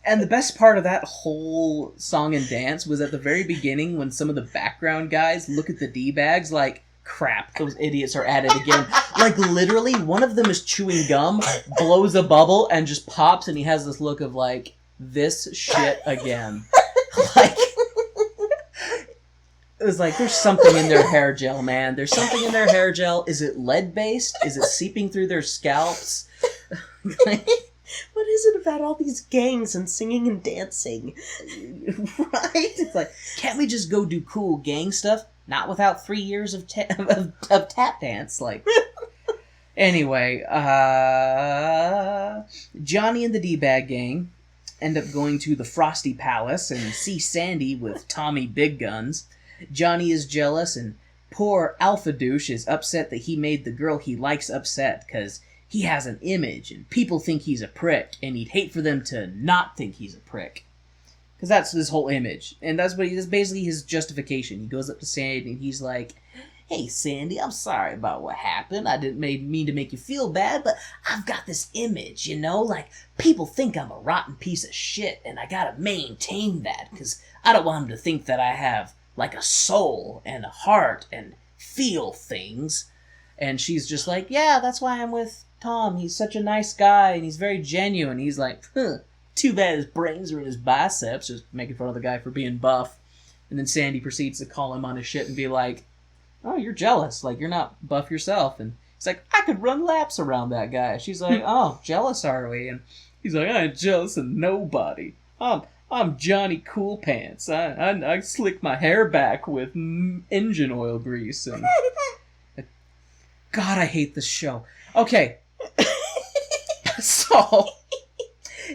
the best part of that whole song and dance was at the very beginning when some of the background guys look at the D-bags like, crap, those idiots are at it again. Like, literally, one of them is chewing gum, blows a bubble, and just pops, and he has this look of, like, this shit again. Like, it was like, there's something in their hair gel, man. There's something in their hair gel. Is it lead-based? Is it seeping through their scalps? Like, what is it about all these gangs and singing and dancing? right? It's like, can't we just go do cool gang stuff? Not without 3 years of tap dance. Like, anyway, Johnny and the D-Bag gang end up going to the Frosty Palace and see Sandy with Tommy Big Guns. Johnny is jealous, and poor Alpha Douche is upset that he made the girl he likes upset, because he has an image, and people think he's a prick, and he'd hate for them to not think he's a prick. Because that's his whole image, and that's basically his justification. He goes up to Sandy, and he's like, hey, Sandy, I'm sorry about what happened. I didn't mean to make you feel bad, but I've got this image, you know? Like, people think I'm a rotten piece of shit, and I gotta maintain that, because I don't want them to think that I have, like, a soul and a heart and feel things. And she's just like, yeah, that's why I'm with Tom. He's such a nice guy, and he's very genuine. He's like, too bad his brains are in his biceps, just making fun of the guy for being buff. And then Sandy proceeds to call him on his shit and be like, oh, you're jealous. Like, you're not buff yourself. And he's like, I could run laps around that guy. She's like, oh, jealous are we? And he's like, I ain't jealous of nobody. I'm Johnny Cool Pants. I slick my hair back with engine oil grease. And God, I hate this show. Okay. So,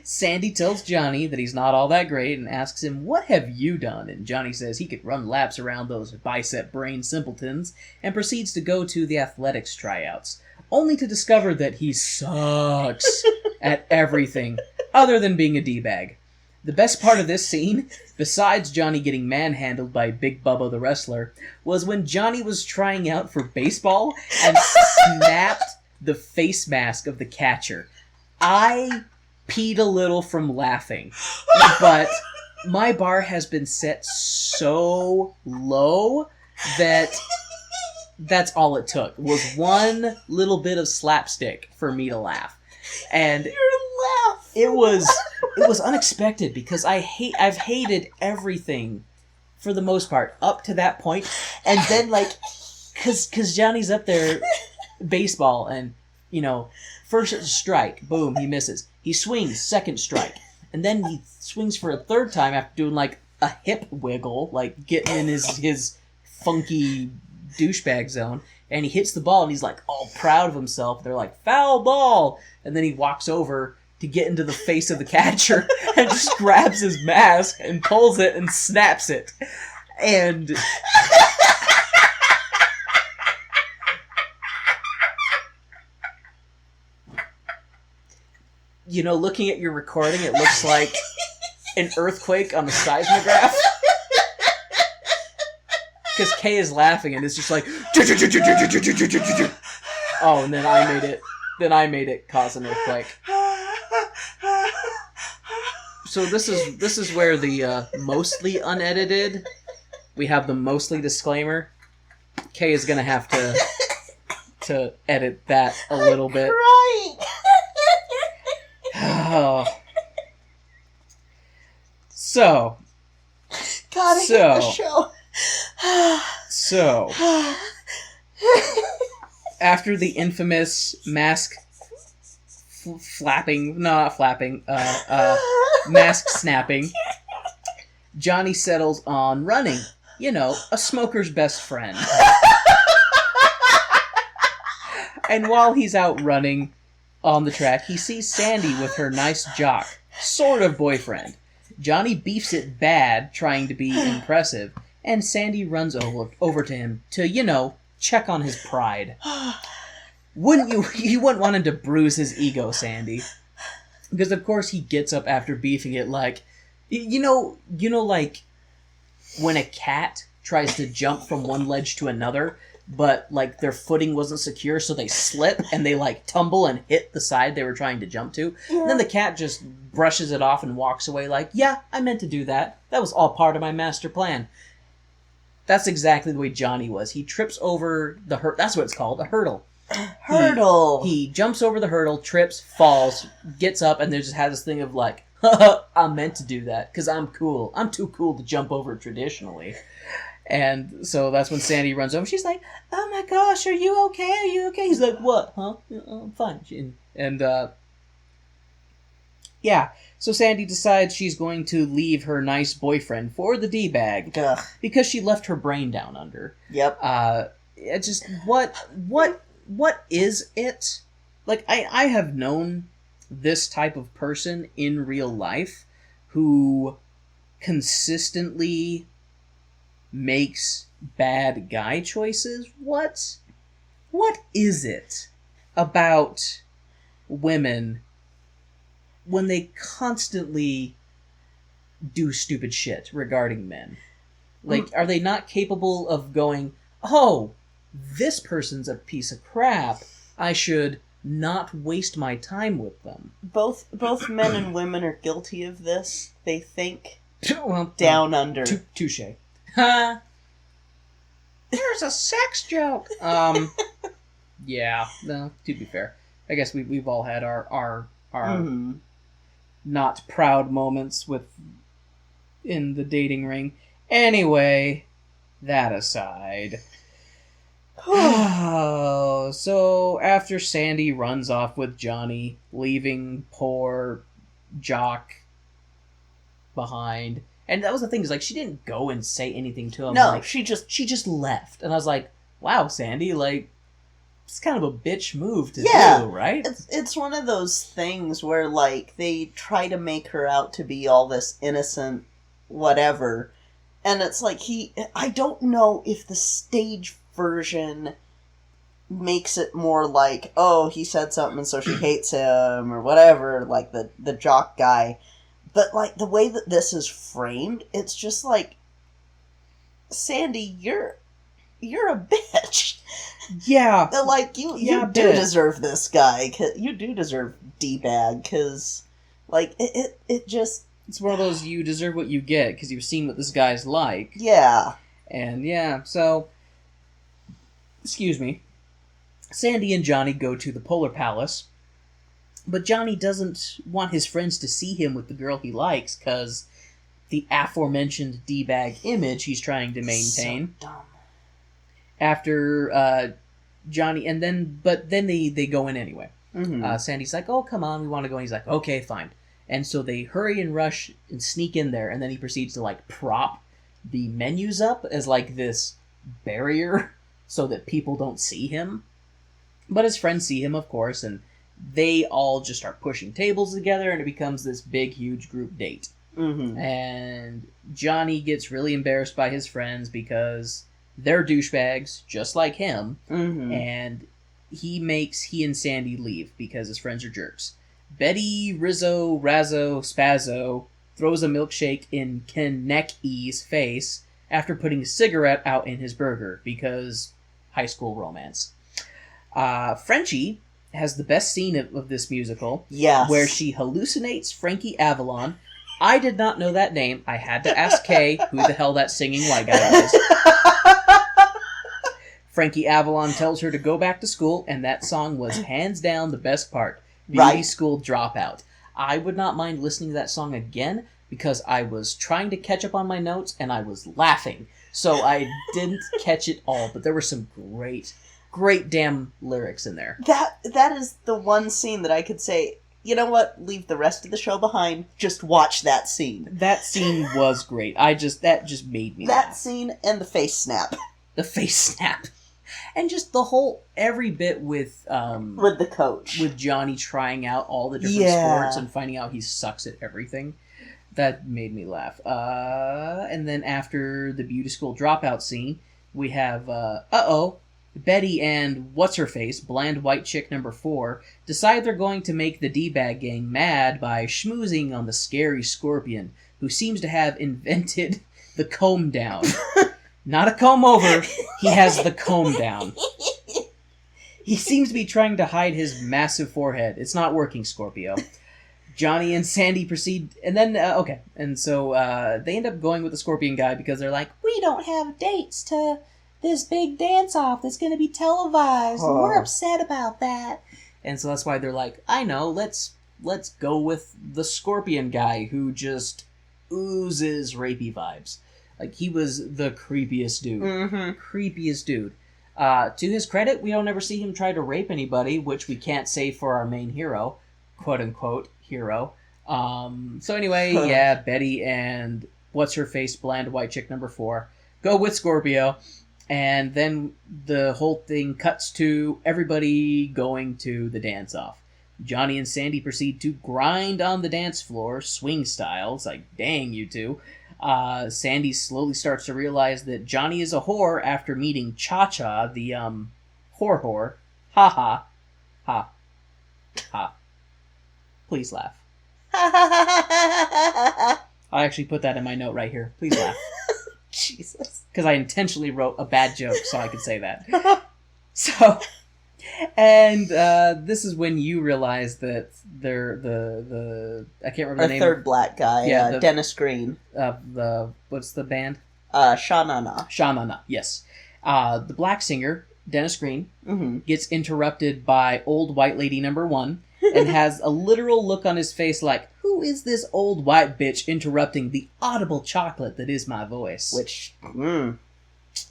Sandy tells Johnny that he's not all that great and asks him, what have you done? And Johnny says he could run laps around those bicep brain simpletons and proceeds to go to the athletics tryouts, only to discover that he sucks at everything other than being a D-bag. The best part of this scene, besides Johnny getting manhandled by Big Bubba the wrestler, was when Johnny was trying out for baseball and snapped the face mask of the catcher. I peed a little from laughing. But my bar has been set so low that that's all it took, was one little bit of slapstick for me to laugh. And Your laugh! it was unexpected, because I've hated everything for the most part up to that point. And then, like, cause Johnny's up there, baseball, and, you know, first strike, boom, he misses. He swings, second strike. And then he swings for a third time after doing, like, a hip wiggle, like, getting in his funky douchebag zone. And he hits the ball, and he's, like, all proud of himself. They're like, foul ball! And then he walks over to get into the face of the catcher and just grabs his mask and pulls it and snaps it. And... you know, looking at your recording, it looks like an earthquake on the seismograph. Because Kay is laughing, and it's just like... oh, and then I made it cause an earthquake. So this is where the mostly unedited, we have the mostly disclaimer. Kay is gonna have to edit that a little bit. Right. Oh. So. Gotta get the show. So. After the infamous mask mask snapping, Johnny settles on running. You know, a smoker's best friend. And while he's out running on the track, he sees Sandy with her nice jock, sort of boyfriend. Johnny beefs it bad, trying to be impressive, and Sandy runs over to him to, you know, check on his pride. Wouldn't you? You wouldn't want him to bruise his ego, Sandy. Because, of course, he gets up after beefing it like... You know, like, when a cat tries to jump from one ledge to another, but, like, their footing wasn't secure, so they slip, and they, like, tumble and hit the side they were trying to jump to. Yeah. And then the cat just brushes it off and walks away like, yeah, I meant to do that. That was all part of my master plan. That's exactly the way Johnny was. He trips over the that's what it's called, a hurdle. Hurdle. He jumps over the hurdle, trips, falls, gets up, and they just has this thing of like, haha, I meant to do that, because I'm cool. I'm too cool to jump over traditionally. And so that's when Sandy runs over. She's like, oh my gosh, are you okay? Are you okay? He's like, what? Huh? I'm fine. Yeah. So Sandy decides she's going to leave her nice boyfriend for the D-bag. Ugh. Because she left her brain down under. Yep. It's just, what is it? Like, I have known this type of person in real life who consistently makes bad guy choices. What is it about women when they constantly do stupid shit regarding men? Like, are they not capable of going, oh, this person's a piece of crap, I should not waste my time with them? Both men and women are guilty of this. They think well, down under. Touche. Ha! There's a sex joke! Yeah, no, to be fair. I guess we've all had our not proud moments in the dating ring. Anyway, that aside. So after Sandy runs off with Johnny, leaving poor Jock behind, and that was the thing, is like, she didn't go and say anything to him. No, like, she just left, and I was like, wow, Sandy, like, it's kind of a bitch move to do, right? It's one of those things where, like, they try to make her out to be all this innocent whatever, and it's like, I don't know if the stage version makes it more like, oh, he said something and so she hates him, or whatever, like the jock guy. But, like, the way that this is framed, it's just like, Sandy, you're a bitch. Yeah. Like, you do deserve this guy. You do deserve D-bag, because Like, it just... It's one of those you deserve what you get, because you've seen what this guy's like. Yeah. And yeah, so... Excuse me. Sandy and Johnny go to the Polar Palace, but Johnny doesn't want his friends to see him with the girl he likes, because the aforementioned D-bag image he's trying to maintain. So dumb. After Johnny, but then they go in anyway. Mm-hmm. Sandy's like, oh, come on, we want to go. And he's like, okay, fine. And so they hurry and rush and sneak in there, and then he proceeds to, like, prop the menus up as, like, this barrier so that people don't see him. But his friends see him, of course, and they all just start pushing tables together, and it becomes this big, huge group date. Mm-hmm. And Johnny gets really embarrassed by his friends because they're douchebags, just like him, Mm-hmm. and he and Sandy leave because his friends are jerks. Betty, Rizzo, Razzo, Spazzo throws a milkshake in Konecki's face after putting a cigarette out in his burger because high school romance. Frenchie has the best scene of this musical, Yes. where she hallucinates Frankie Avalon. I did not know that name. I had to ask Kay who the hell that singing white guy is. Frankie Avalon tells her to go back to school, and that song was hands down the best part. Beauty Right. School Dropout. I would not mind listening to that song again because I was trying to catch up on my notes and I was laughing. So I didn't catch it all, but there were some great damn lyrics in there. That is the one scene that I could say, you know what, leave the rest of the show behind, just watch that scene. That scene was great. That just made me That laugh. scene and the face snap. The face snap. And just the whole, every bit with With the coach. with Johnny trying out all the different Yeah. sports and finding out he sucks at everything. That made me laugh. And then after the beauty school dropout scene, we have, Betty and what's-her-face, bland white chick number 4, decide they're going to make the D-bag gang mad by schmoozing on the scary Scorpion, who seems to have invented the comb down. Not a comb over, he has the comb down. He seems to be trying to hide his massive forehead. It's not working, Scorpio. Johnny and Sandy proceed, and then, and so they end up going with the Scorpion guy because they're like, we don't have dates to this big dance-off that's going to be televised, and we're upset about that. And so that's why they're like, I know, let's go with the Scorpion guy who just oozes rapey vibes. Like, he was the creepiest dude. Mm-hmm. Creepiest dude. To his credit, we don't ever see him try to rape anybody, which we can't say for our main hero, quote-unquote hero. So anyway, yeah, Betty and what's-her-face, bland white chick number 4, go with Scorpio, and then the whole thing cuts to everybody going to the dance-off. Johnny and Sandy proceed to grind on the dance floor, swing style. It's like, dang, you two. Sandy slowly starts to realize that Johnny is a whore after meeting Cha-Cha, the, whore. Ha ha. Ha. Ha. Please laugh. I actually put that in my note right here. Please laugh. Jesus. Because I intentionally wrote a bad joke so I could say that. So, and this is when you realize that they're the I can't remember Our the name. third black guy, Yeah, Dennis Green. What's the band? Sha-Na-Na. Sha-Na-Na, yes. The black singer, Dennis Green, Mm-hmm. gets interrupted by old white lady number 1 and has a literal look on his face like, who is this old white bitch interrupting the audible chocolate that is my voice? Which,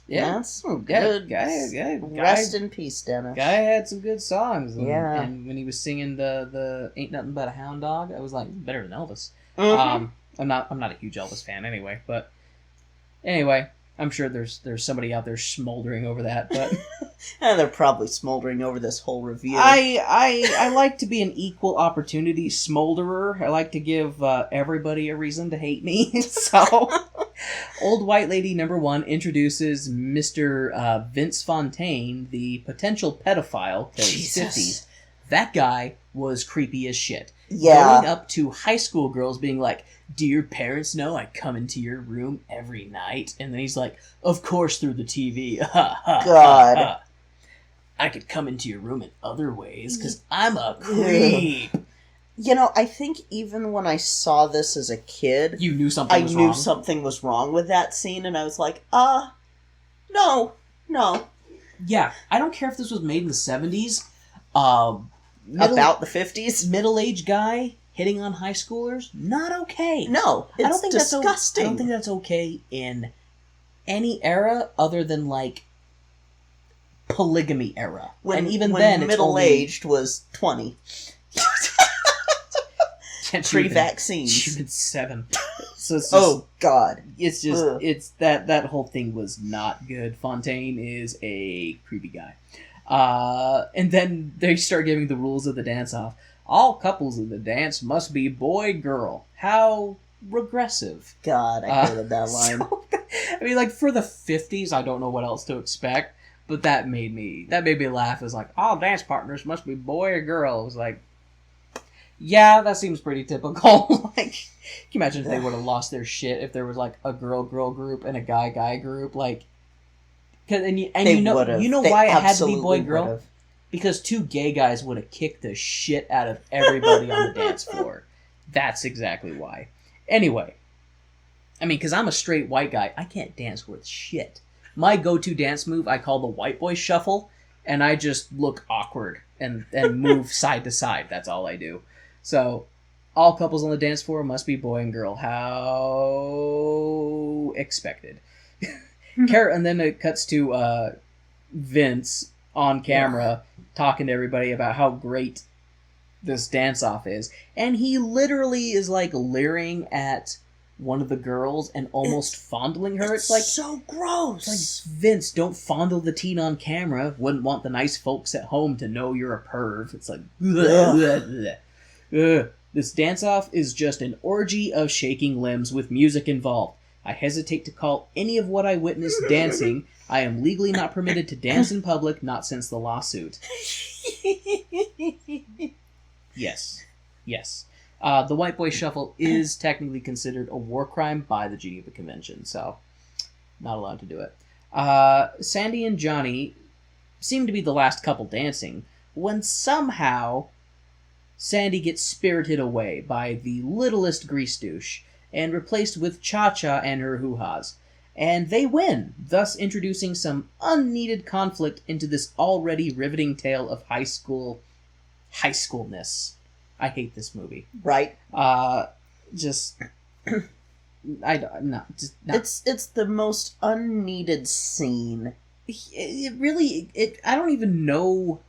yeah, that's some yeah, good... guy, Rest in peace, Dennis. guy had some good songs. And, Yeah. and when he was singing the Ain't Nothing But a Hound Dog, I was like, better than Elvis. Mhm. I'm not a huge Elvis fan anyway, but anyway, I'm sure there's somebody out there smoldering over that, but And they're probably smoldering over this whole review. I like to be an equal opportunity smolderer. I like to give everybody a reason to hate me. So, old white lady number 1 introduces Mr. Vince Fontaine, the potential pedophile. 'Cause Jesus. 50s. That guy was creepy as shit. Yeah. Going up to high school girls being like, do your parents know I come into your room every night? And then he's like, of course through the TV. God. I could come into your room in other ways because I'm a creep. I think even when I saw this as a kid, You knew something was wrong. I knew something was wrong with that scene, and I was like, no. Yeah, I don't care if this was made in the 70s. About the 50s? Middle-aged guy hitting on high schoolers, not okay. No, it's I don't think disgusting. I don't think that's okay in any era other than, like, polygamy era. When, and even when then, middle-aged was 20. Pre-vaccine. She was 7. So it's just, God. It's just, Ugh. it's that whole thing was not good. Fontaine is a creepy guy. And then they start giving the rules of the dance-off. All couples in the dance must be boy-girl. How regressive. God, I hated that line. I mean, like, for the 50s, I don't know what else to expect, but that made me laugh. It was like, all dance partners must be boy or girl. It was like, yeah, that seems pretty typical. Like, can you imagine if they would have lost their shit if there was, like, a girl-girl group and a guy-guy group? Like, you know why it had to be boy-girl? Because 2 gay guys would have kicked the shit out of everybody on the dance floor. That's exactly why. Anyway, I mean, because I'm a straight white guy, I can't dance worth shit. My go-to dance move I call the white boy shuffle, and I just look awkward and move side to side. That's all I do. So, all couples on the dance floor must be boy and girl. How expected. And then it cuts to Vince on camera talking to everybody about how great this dance-off is. And he literally is, like, leering at one of the girls and almost fondling her. It's like, so gross. It's like, Vince, don't fondle the teen on camera. Wouldn't want the nice folks at home to know you're a perv. It's like, bleh, bleh, bleh. Ugh. This dance-off is just an orgy of shaking limbs with music involved. I hesitate to call any of what I witnessed dancing. I am legally not permitted to dance in public, not since the lawsuit. Yes. The White Boy Shuffle is technically considered a war crime by the Geneva Convention, so not allowed to do it. Sandy and Johnny seem to be the last couple dancing, when somehow Sandy gets spirited away by the littlest grease douche and replaced with Cha-Cha and her hoo-has. And they win, thus introducing some unneeded conflict into this already riveting tale of high schoolness. I hate this movie. Right. It's the most unneeded scene. It really, I don't even know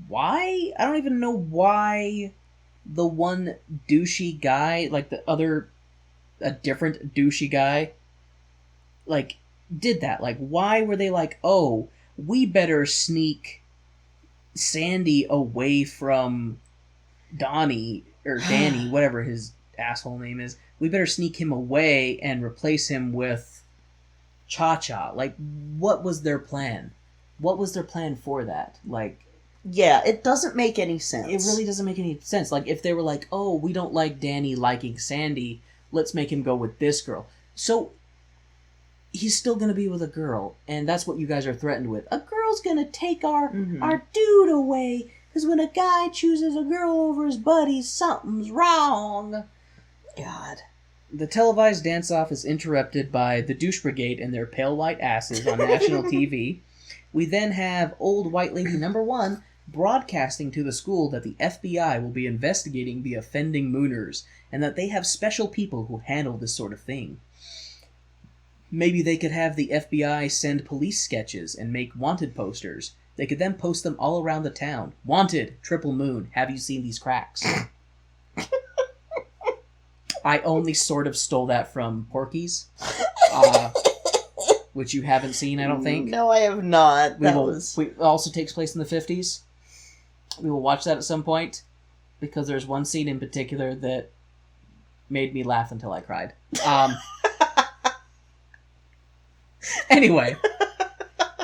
why. I don't even know why the one douchey guy, like a different douchey guy, like, did that. Like, why were they like, oh, we better sneak Sandy away from Danny, whatever his asshole name is. We better sneak him away and replace him with Cha-Cha. Like, what was their plan? What was their plan for that? Like, yeah, it doesn't make any sense. It really doesn't make any sense. Like, if they were like, oh, we don't like Danny liking Sandy, let's make him go with this girl. So, he's still going to be with a girl, and that's what you guys are threatened with. A girl's going to take our dude away, because when a guy chooses a girl over his buddy, something's wrong. God. The televised dance-off is interrupted by the douche brigade and their pale white asses on national TV. We then have old white lady number 1 broadcasting to the school that the FBI will be investigating the offending Mooners, and that they have special people who handle this sort of thing. Maybe they could have the FBI send police sketches and make wanted posters. They could then post them all around the town. Wanted, Triple Moon, have you seen these cracks? I only sort of stole that from Porky's, which you haven't seen, I don't think. No, I have not. It also takes place in the 50s. We will watch that at some point, because there's one scene in particular that made me laugh until I cried. Anyway,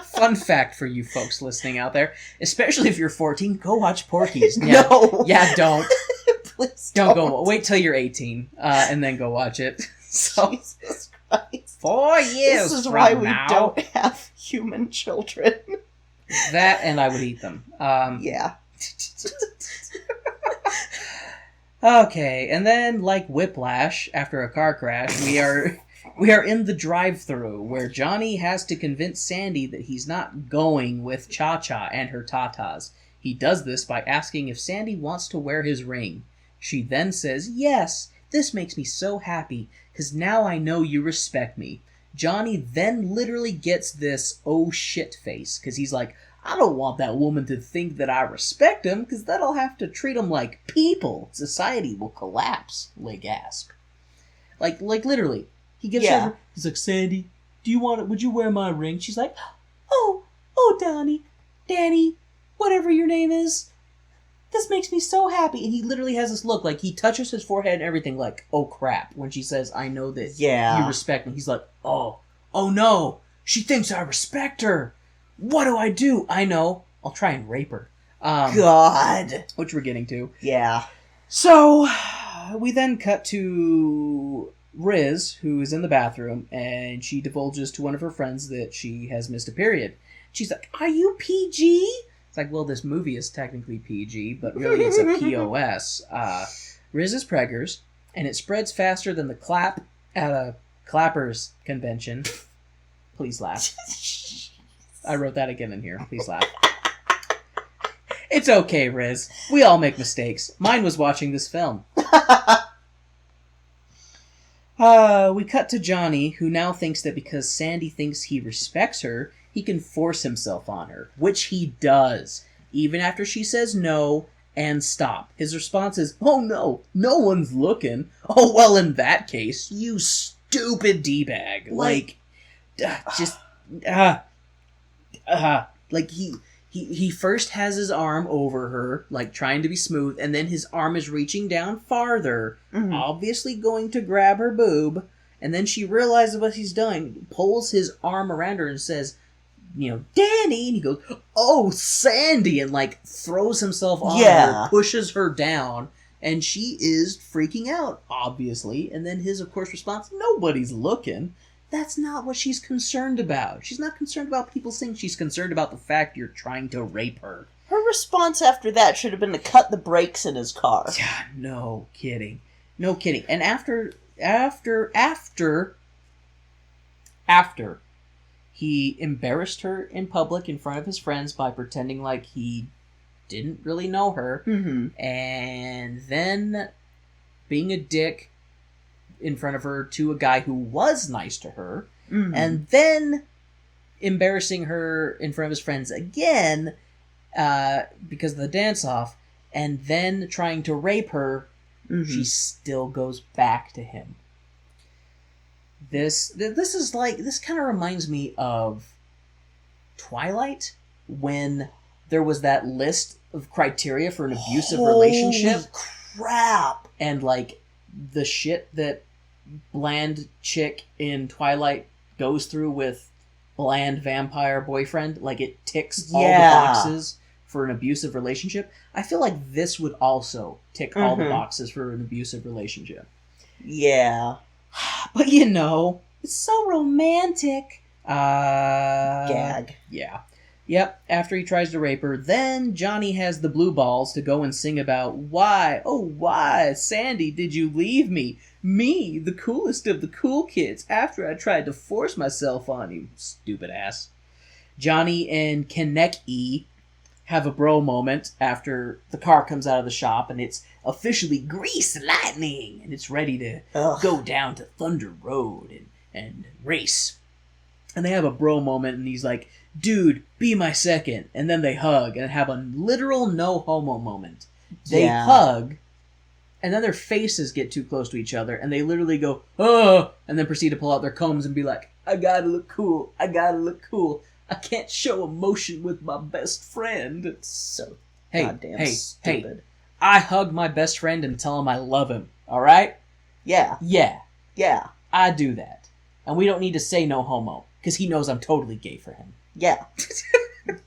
fun fact for you folks listening out there, especially if you're 14, go watch Porky's. Yeah, no. Yeah, don't. Please don't go. Wait till you're 18, and then go watch it. So, Jesus Christ. 4 years This is from why we now, don't have human children. That, and I would eat them. Yeah. Okay, and then, like Whiplash, after a car crash, we are in the drive-thru where Johnny has to convince Sandy that he's not going with Cha-Cha and her tatas. He does this by asking if Sandy wants to wear his ring. She then says, "Yes, this makes me so happy, because now I know you respect me." Johnny then literally gets this oh shit face, because he's like, I don't want that woman to think that I respect him, because then I'll have to treat him like people. Society will collapse, they gasp. Like literally. He gives her, he's like, "Sandy, would you wear my ring?" She's like, oh, Danny, whatever your name is. This makes me so happy. And he literally has this look, like he touches his forehead and everything, like, oh crap, when she says, "I know that you respect me." He's like, oh no, she thinks I respect her. What do? I know. I'll try and rape her. God. Which we're getting to. Yeah. So, we then cut to Riz, who is in the bathroom, and she divulges to one of her friends that she has missed a period. She's like, "Are you PG?" It's like, well, this movie is technically PG, but really it's a POS. Riz is preggers, and it spreads faster than the clap at a clappers convention. Please laugh. I wrote that again in here. Please laugh. It's okay, Riz. We all make mistakes. Mine was watching this film. We cut to Johnny, who now thinks that because Sandy thinks he respects her, he can force himself on her, which he does, even after she says no and stop. His response is, "Oh no, no one's looking." "Oh, well, in that case, you stupid D-bag." Like he first has his arm over her, like trying to be smooth, and then his arm is reaching down farther, obviously going to grab her boob, and then she realizes what he's done, pulls his arm around her and says, "Danny," and he goes, "Oh, Sandy," and like throws himself on her, pushes her down, and she is freaking out, obviously, and then his, of course, response, "Nobody's looking." That's not what she's concerned about. She's not concerned about people seeing. She's concerned about the fact you're trying to rape her. Her response after that should have been to cut the brakes in his car. Yeah, no kidding. And after he embarrassed her in public in front of his friends by pretending like he didn't really know her, and then being a dick in front of her to a guy who was nice to her, and then embarrassing her in front of his friends again because of the dance-off, and then trying to rape her, she still goes back to him. This kind of reminds me of Twilight, when there was that list of criteria for an abusive relationship. Crap! And like the shit that bland chick in Twilight goes through with bland vampire boyfriend, like it ticks all the boxes for an abusive relationship. I feel like this would also tick all the boxes for an abusive relationship. Yeah. But it's so romantic. Gag. Yeah. Yep, after he tries to rape her, then Johnny has the blue balls to go and sing about why, Sandy, did you leave me? Me, the coolest of the cool kids, after I tried to force myself on you, stupid ass. Johnny and Kaneki have a bro moment after the car comes out of the shop and it's officially grease lightning and it's ready to go down to Thunder Road and race. And they have a bro moment and he's like, "Dude, be my second." And then they hug and have a literal no homo moment. They hug, and then their faces get too close to each other, and they literally go, "Oh," and then proceed to pull out their combs and be like, I gotta look cool. I can't show emotion with my best friend." It's so goddamn stupid. I hug my best friend and tell him I love him, alright? Yeah. I do that. And we don't need to say no homo, because he knows I'm totally gay for him. Yeah.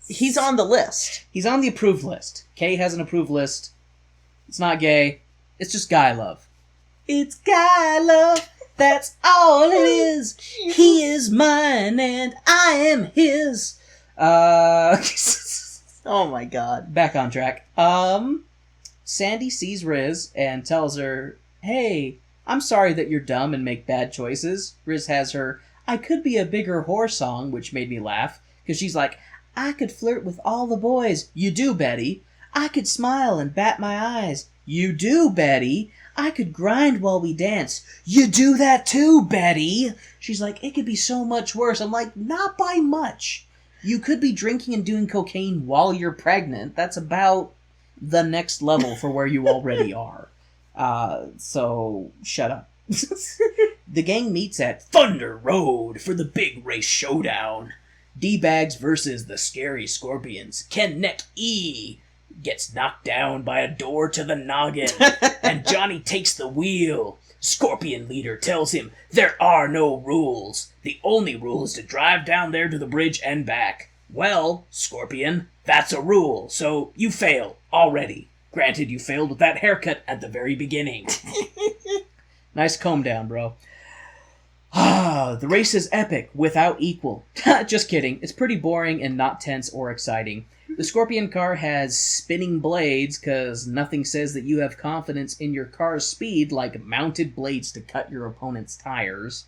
He's on the list. He's on the approved list. Kay has an approved list. It's not gay. It's just guy love. It's guy love. That's all it is. He is mine and I am his. Oh my god. Back on track. Sandy sees Riz and tells her, "Hey, I'm sorry that you're dumb and make bad choices." Riz has her "I could be a bigger whore" song, which made me laugh, because she's like, "I could flirt with all the boys." "You do, Betty." "I could smile and bat my eyes." "You do, Betty." "I could grind while we dance." "You do that too, Betty." She's like, "It could be so much worse." I'm like, not by much. You could be drinking and doing cocaine while you're pregnant. That's about the next level for where you already are. So, shut up. The gang meets at Thunder Road for the big race showdown. D-Bags versus the Scary Scorpions. Ken Neck E gets knocked down by a door to the noggin, and Johnny takes the wheel. Scorpion leader tells him there are no rules. The only rule is to drive down there to the bridge and back. "Well, Scorpion, that's a rule, so you fail already. Granted, you failed with that haircut at the very beginning." Nice comb down, bro. The race is epic, without equal. Just kidding. It's pretty boring and not tense or exciting. The Scorpion car has spinning blades, because nothing says that you have confidence in your car's speed like mounted blades to cut your opponent's tires.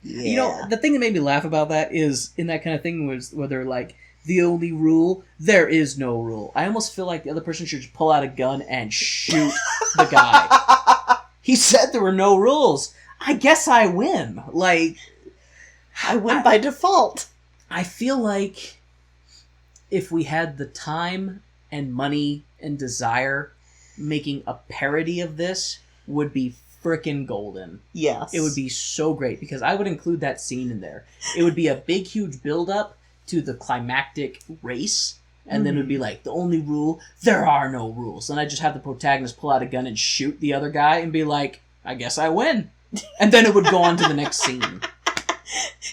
Yeah. You know, the thing that made me laugh about that is, in that kind of thing, was where they're like, the only rule, there is no rule. I almost feel like the other person should just pull out a gun and shoot the guy. He said there were no rules. I guess I win. Like, I win by default. I feel like if we had the time and money and desire, making a parody of this would be frickin' golden. Yes. It would be so great, because I would include that scene in there. It would be a big, huge build-up to the climactic race, and then it would be like, the only rule, there are no rules. And I'd just have the protagonist pull out a gun and shoot the other guy and be like, I guess I win. And then it would go on to the next scene.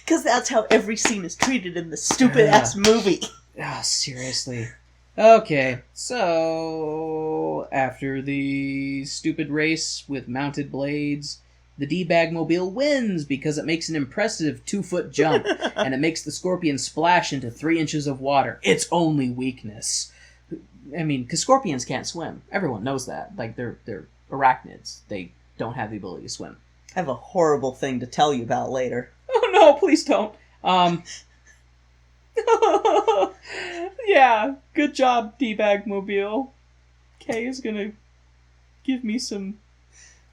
Because that's how every scene is treated in this stupid-ass movie. Ah, seriously. Okay, so after the stupid race with mounted blades, the D-Bag Mobile wins because it makes an impressive 2-foot jump, and it makes the Scorpion splash into 3 inches of water. Its only weakness. I mean, because scorpions can't swim. Everyone knows that. Like, they're arachnids. They don't have the ability to swim. I have a horrible thing to tell you about later. Oh no, please don't. Yeah, good job, D-Bag Mobile. Kay is gonna give me some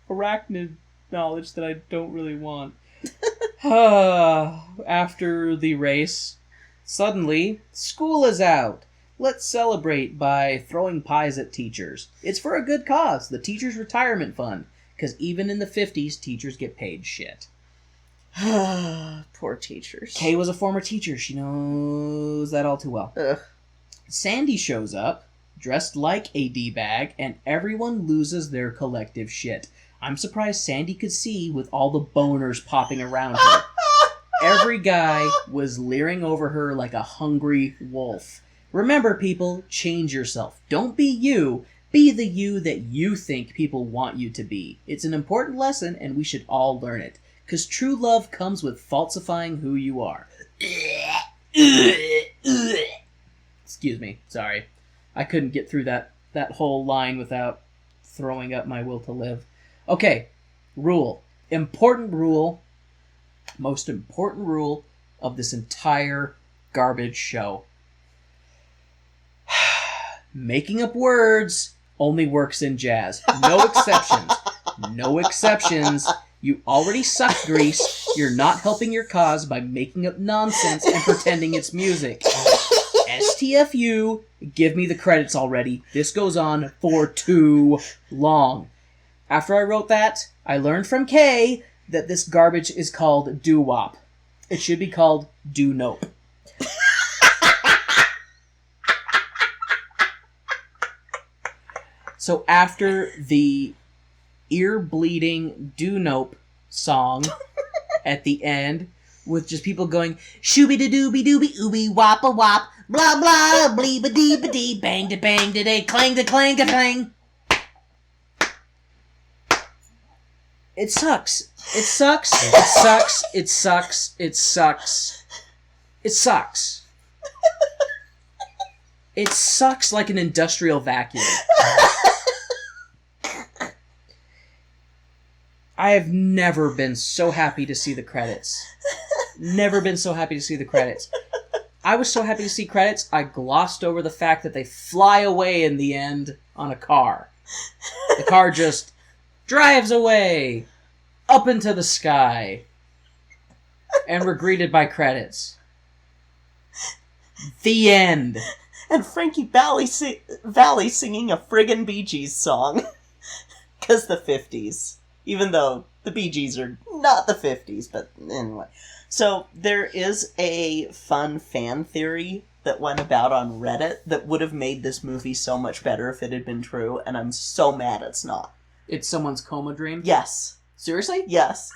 arachnid knowledge that I don't really want. After the race, suddenly, school is out. Let's celebrate by throwing pies at teachers. It's for a good cause, the Teachers' Retirement Fund, because even in the 50s, teachers get paid shit. Poor teachers. Kay was a former teacher. She knows that all too well. Ugh. Sandy shows up, dressed like a D-bag, and everyone loses their collective shit. I'm surprised Sandy could see with all the boners popping around her. Every guy was leering over her like a hungry wolf. Remember, people, change yourself. Don't be you. Be the you that you think people want you to be. It's an important lesson, and we should all learn it. Because true love comes with falsifying who you are. Excuse me, sorry. I couldn't get through that whole line without throwing up my will to live. Okay, rule. Important rule. Most important rule of this entire garbage show. Making up words only works in jazz. No exceptions. No exceptions. You already suck, Grease. You're not helping your cause by making up nonsense and pretending it's music. STFU, give me the credits already. This goes on for too long. After I wrote that, I learned from Kay that this garbage is called doo-wop. It should be called do-nope. So after the ear-bleeding do-nope song at the end, with just people going, shooby-da-dooby-dooby, ooby-wop-a-wop, blah blah, bleeba-dee-ba-dee, bang-da-bang-da-day, clang-da-clang-da-clang. It sucks. It sucks. It sucks. It sucks. It sucks. It sucks. It sucks like an industrial vacuum. I have never been so happy to see the credits. Never been so happy to see the credits. I was so happy to see credits, I glossed over the fact that they fly away in the end on a car. The car just drives away up into the sky. And we're greeted by credits. The end. And Frankie Valli singing a friggin' Bee Gees song. Because the 50s. Even though the Bee Gees are not the 50s, but anyway. So there is a fun fan theory that went about on Reddit that would have made this movie so much better if it had been true, and I'm so mad it's not. It's someone's coma dream? Yes. Seriously? Yes.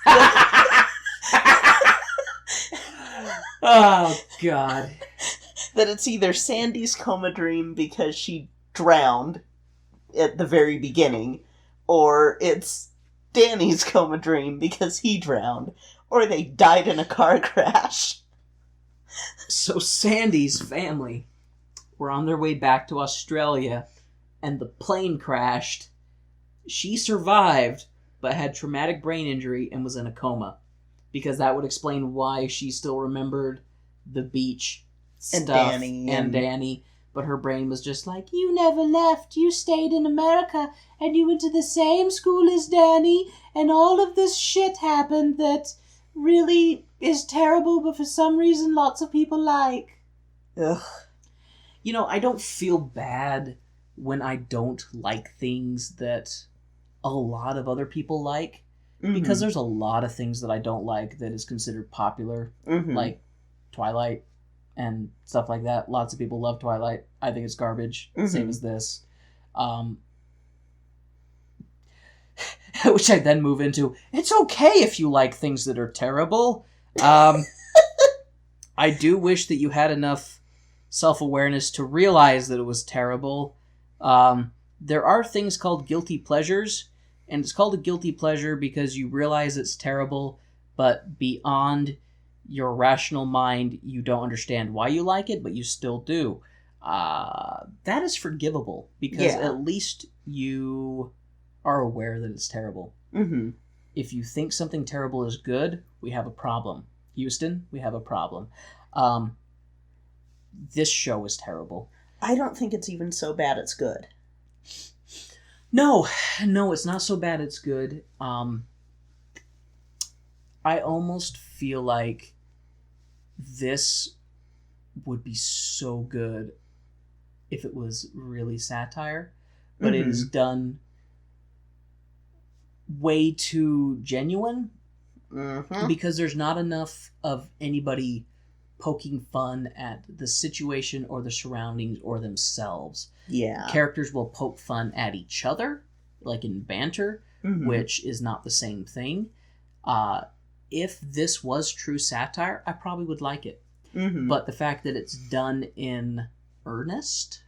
Oh, God. That it's either Sandy's coma dream because she drowned at the very beginning, or it's Danny's coma dream because he drowned, or they died in a car crash. So Sandy's family were on their way back to Australia, and the plane crashed. She survived, but had traumatic brain injury and was in a coma. Because that would explain why she still remembered the beach stuff and Danny. But her brain was just like, you never left. You stayed in America, and you went to the same school as Danny, and all of this shit happened that really is terrible, but for some reason lots of people like. Ugh. You know, I don't feel bad when I don't like things that a lot of other people like. Mm-hmm. Because there's a lot of things that I don't like that is considered popular. Mm-hmm. Like Twilight and stuff like that. Lots of people love Twilight. I think it's garbage. Mm-hmm. Same as this. Which I then move into, it's okay if you like things that are terrible. I do wish that you had enough self-awareness to realize that it was terrible. There are things called guilty pleasures, and it's called a guilty pleasure because you realize it's terrible, but beyond your rational mind, you don't understand why you like it, but you still do. That is forgivable, because at least you are aware that it's terrible. Mm-hmm. If you think something terrible is good, we have a problem. Houston, we have a problem. This show is terrible. I don't think it's even so bad it's good. No, it's not so bad it's good. I almost feel like this would be so good if it was really satire, but it is done way too genuine, because there's not enough of anybody poking fun at the situation or the surroundings or themselves. Yeah. Characters will poke fun at each other, like in banter, which is not the same thing. If this was true satire, I probably would like it. Mm-hmm. But the fact that it's done in earnest,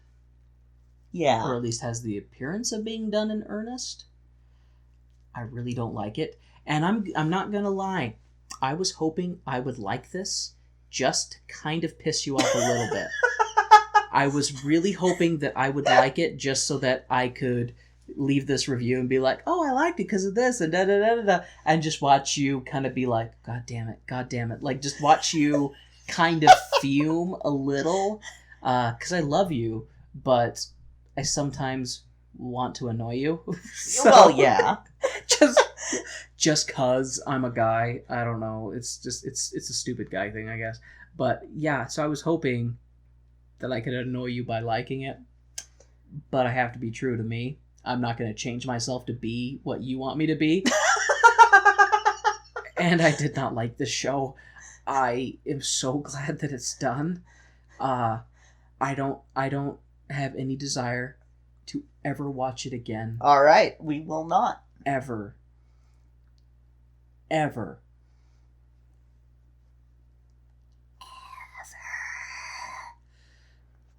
or at least has the appearance of being done in earnest, I really don't like it. And I'm not gonna lie, I was hoping I would like this just to kind of piss you off a little bit. I was really hoping that I would like it just so that I could leave this review and be like, oh, I liked it because of this, and da-da-da-da-da, and just watch you kind of be like, God damn it. Like, just watch you kind of fume a little, because I love you, but I sometimes want to annoy you. So, well, yeah. just cause I'm a guy. I don't know. It's a stupid guy thing, I guess. But yeah, so I was hoping that I could annoy you by liking it, but I have to be true to me. I'm not going to change myself to be what you want me to be. And I did not like this show. I am so glad that it's done. I don't have any desire to ever watch it again. All right, we will not. Ever.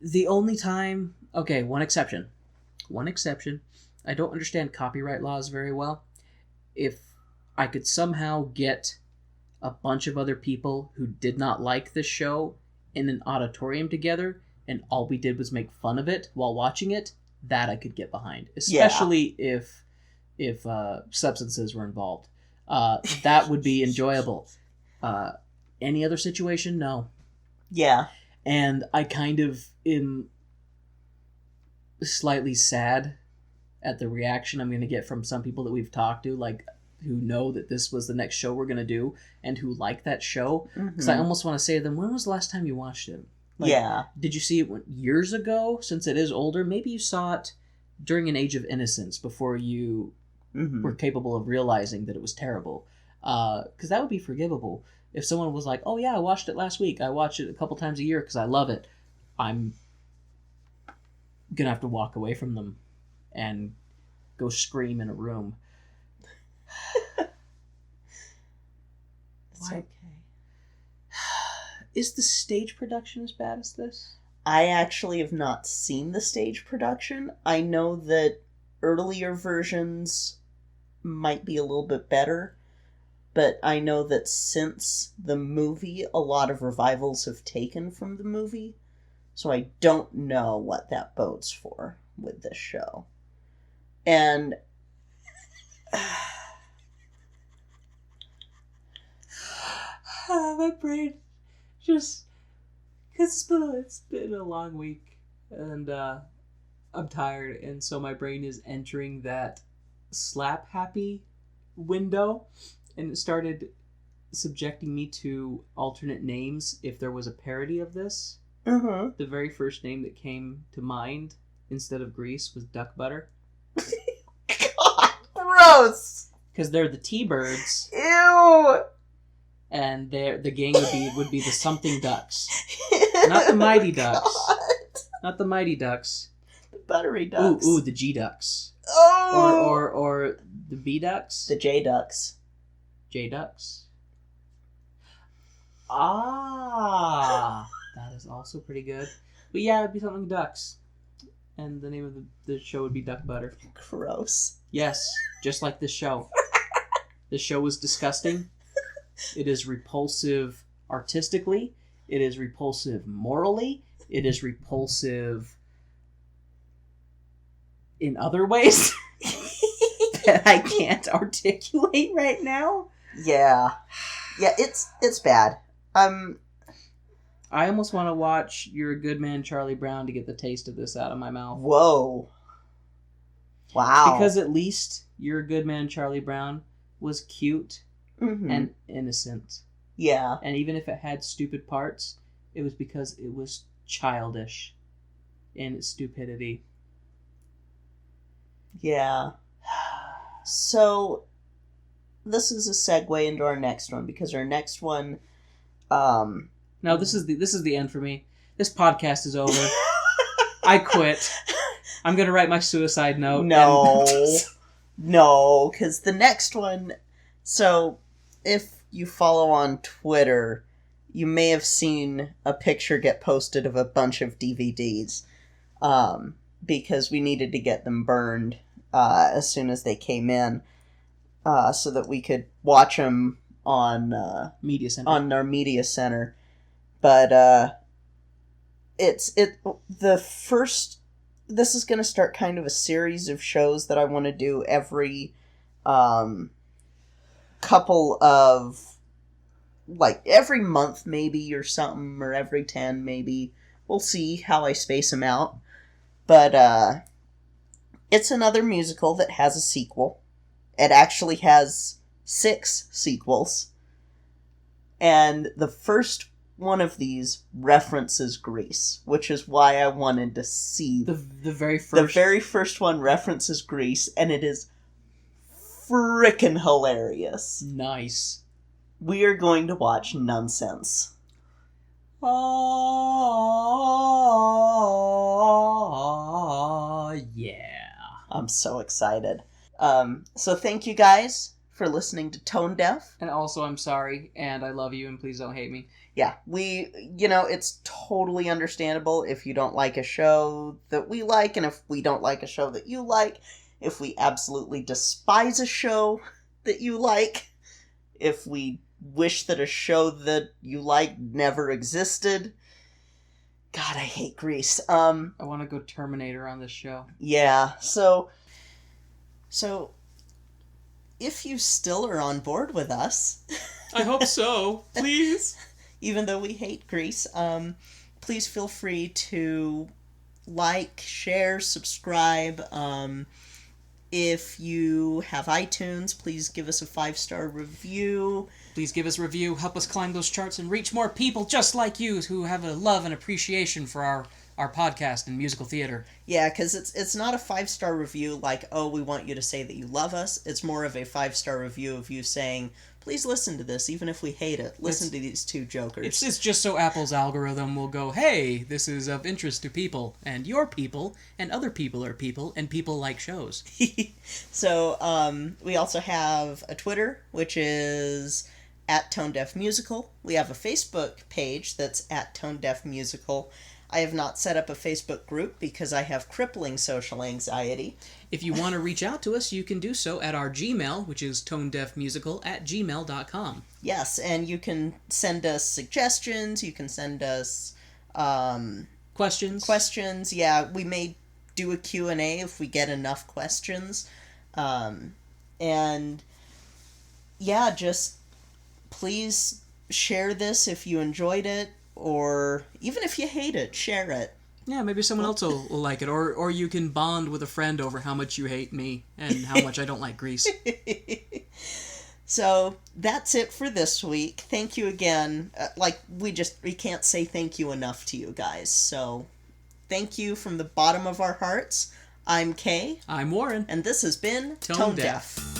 The only time... Okay, one exception. I don't understand copyright laws very well. If I could somehow get a bunch of other people who did not like this show in an auditorium together and all we did was make fun of it while watching it, that I could get behind. Especially if substances were involved. That would be enjoyable. Any other situation? No. Yeah. And I kind of am slightly sad at the reaction I'm going to get from some people that we've talked to, like, who know that this was the next show we're going to do and who like that show. Because I almost want to say to them, when was the last time you watched it? Like, yeah. Did you see it years ago, since it is older? Maybe you saw it during an age of innocence before you were capable of realizing that it was terrible. Because that would be forgivable. If someone was like, oh yeah, I watched it last week. I watch it a couple times a year because I love it. I'm going to have to walk away from them and go scream in a room. It's okay. Is the stage production as bad as this? I actually have not seen the stage production. I know that earlier versions might be a little bit better, but I know that since the movie, a lot of revivals have taken from the movie, so I don't know what that bodes for with this show. And my brain just, because it's been a long week and I'm tired, and so my brain is entering that slap happy window, and it started subjecting me to alternate names if there was a parody of this. The very first name that came to mind instead of grease was duck butter. God, gross. Because they're the T-Birds. Ew. And the gang would be the something ducks, not the mighty ducks, not the mighty ducks, the buttery ducks. Ooh, the G ducks. Oh. Or the B ducks. The J ducks. J ducks. Ah, that is also pretty good. But yeah, it'd be something ducks, and the name of the show would be Duck Butter. Gross. Yes, just like this show. This show is disgusting. It is repulsive artistically. It is repulsive morally. It is repulsive in other ways that I can't articulate right now. Yeah. Yeah, it's bad. I almost want to watch You're a Good Man, Charlie Brown to get the taste of this out of my mouth. Whoa. Wow. Because at least You're a Good Man, Charlie Brown was cute and innocent. Yeah. And even if it had stupid parts, it was because it was childish in its stupidity. Yeah. So, this is a segue into our next one, because our next one, No, this is the end for me. This podcast is over. I quit. I'm gonna write my suicide note. No. No, because the next one... So, if you follow on Twitter, you may have seen a picture get posted of a bunch of DVDs, because we needed to get them burned as soon as they came in, so that we could watch them on Media Center. On our Media Center. But this is going to start kind of a series of shows that I want to do every couple of, like, every month maybe or something, or every 10 maybe. We'll see how I space them out. But it's another musical that has a sequel. It actually has 6 sequels. And the first one of these references Grease, which is why I wanted to see the very first. The very first one references Grease, and it is frickin' hilarious. Nice. We are going to watch Nonsense. Oh, yeah. I'm so excited. So thank you guys for listening to Tone Deaf. And also, I'm sorry, and I love you, and please don't hate me. Yeah, it's totally understandable if you don't like a show that we like, and if we don't like a show that you like, if we absolutely despise a show that you like, if we wish that a show that you like never existed. God, I hate Grease. I want to go Terminator on this show. Yeah, so if you still are on board with us, I hope so. Please. even though we hate Grease, please feel free to like, share, subscribe. If you have iTunes, please give us a 5-star review. Please give us a review, help us climb those charts, and reach more people just like you who have a love and appreciation for our podcast and musical theater. Yeah, because it's not a 5-star review like, oh, we want you to say that you love us. It's more of a 5-star review of you saying, please listen to this, even if we hate it. Listen to these two jokers. It's just so Apple's algorithm will go, hey, this is of interest to people, and your people, and other people are people, and people like shows. So, we also have a Twitter, which is @ToneDeafMusical. We have a Facebook page that's @ToneDeafMusical. I have not set up a Facebook group because I have crippling social anxiety. If you want to reach out to us, you can do so at our Gmail, which is tonedeafmusical@gmail.com. Yes, and you can send us suggestions, you can send us Questions. Yeah, we may do a Q&A if we get enough questions. And yeah, just please share this if you enjoyed it, or even if you hate it, share it. Yeah, maybe someone else will like it, or you can bond with a friend over how much you hate me and how much I don't like Grease. So that's it for this week. Thank you again. We can't say thank you enough to you guys. So thank you from the bottom of our hearts. I'm Kay. I'm Warren. And this has been Tone Deaf.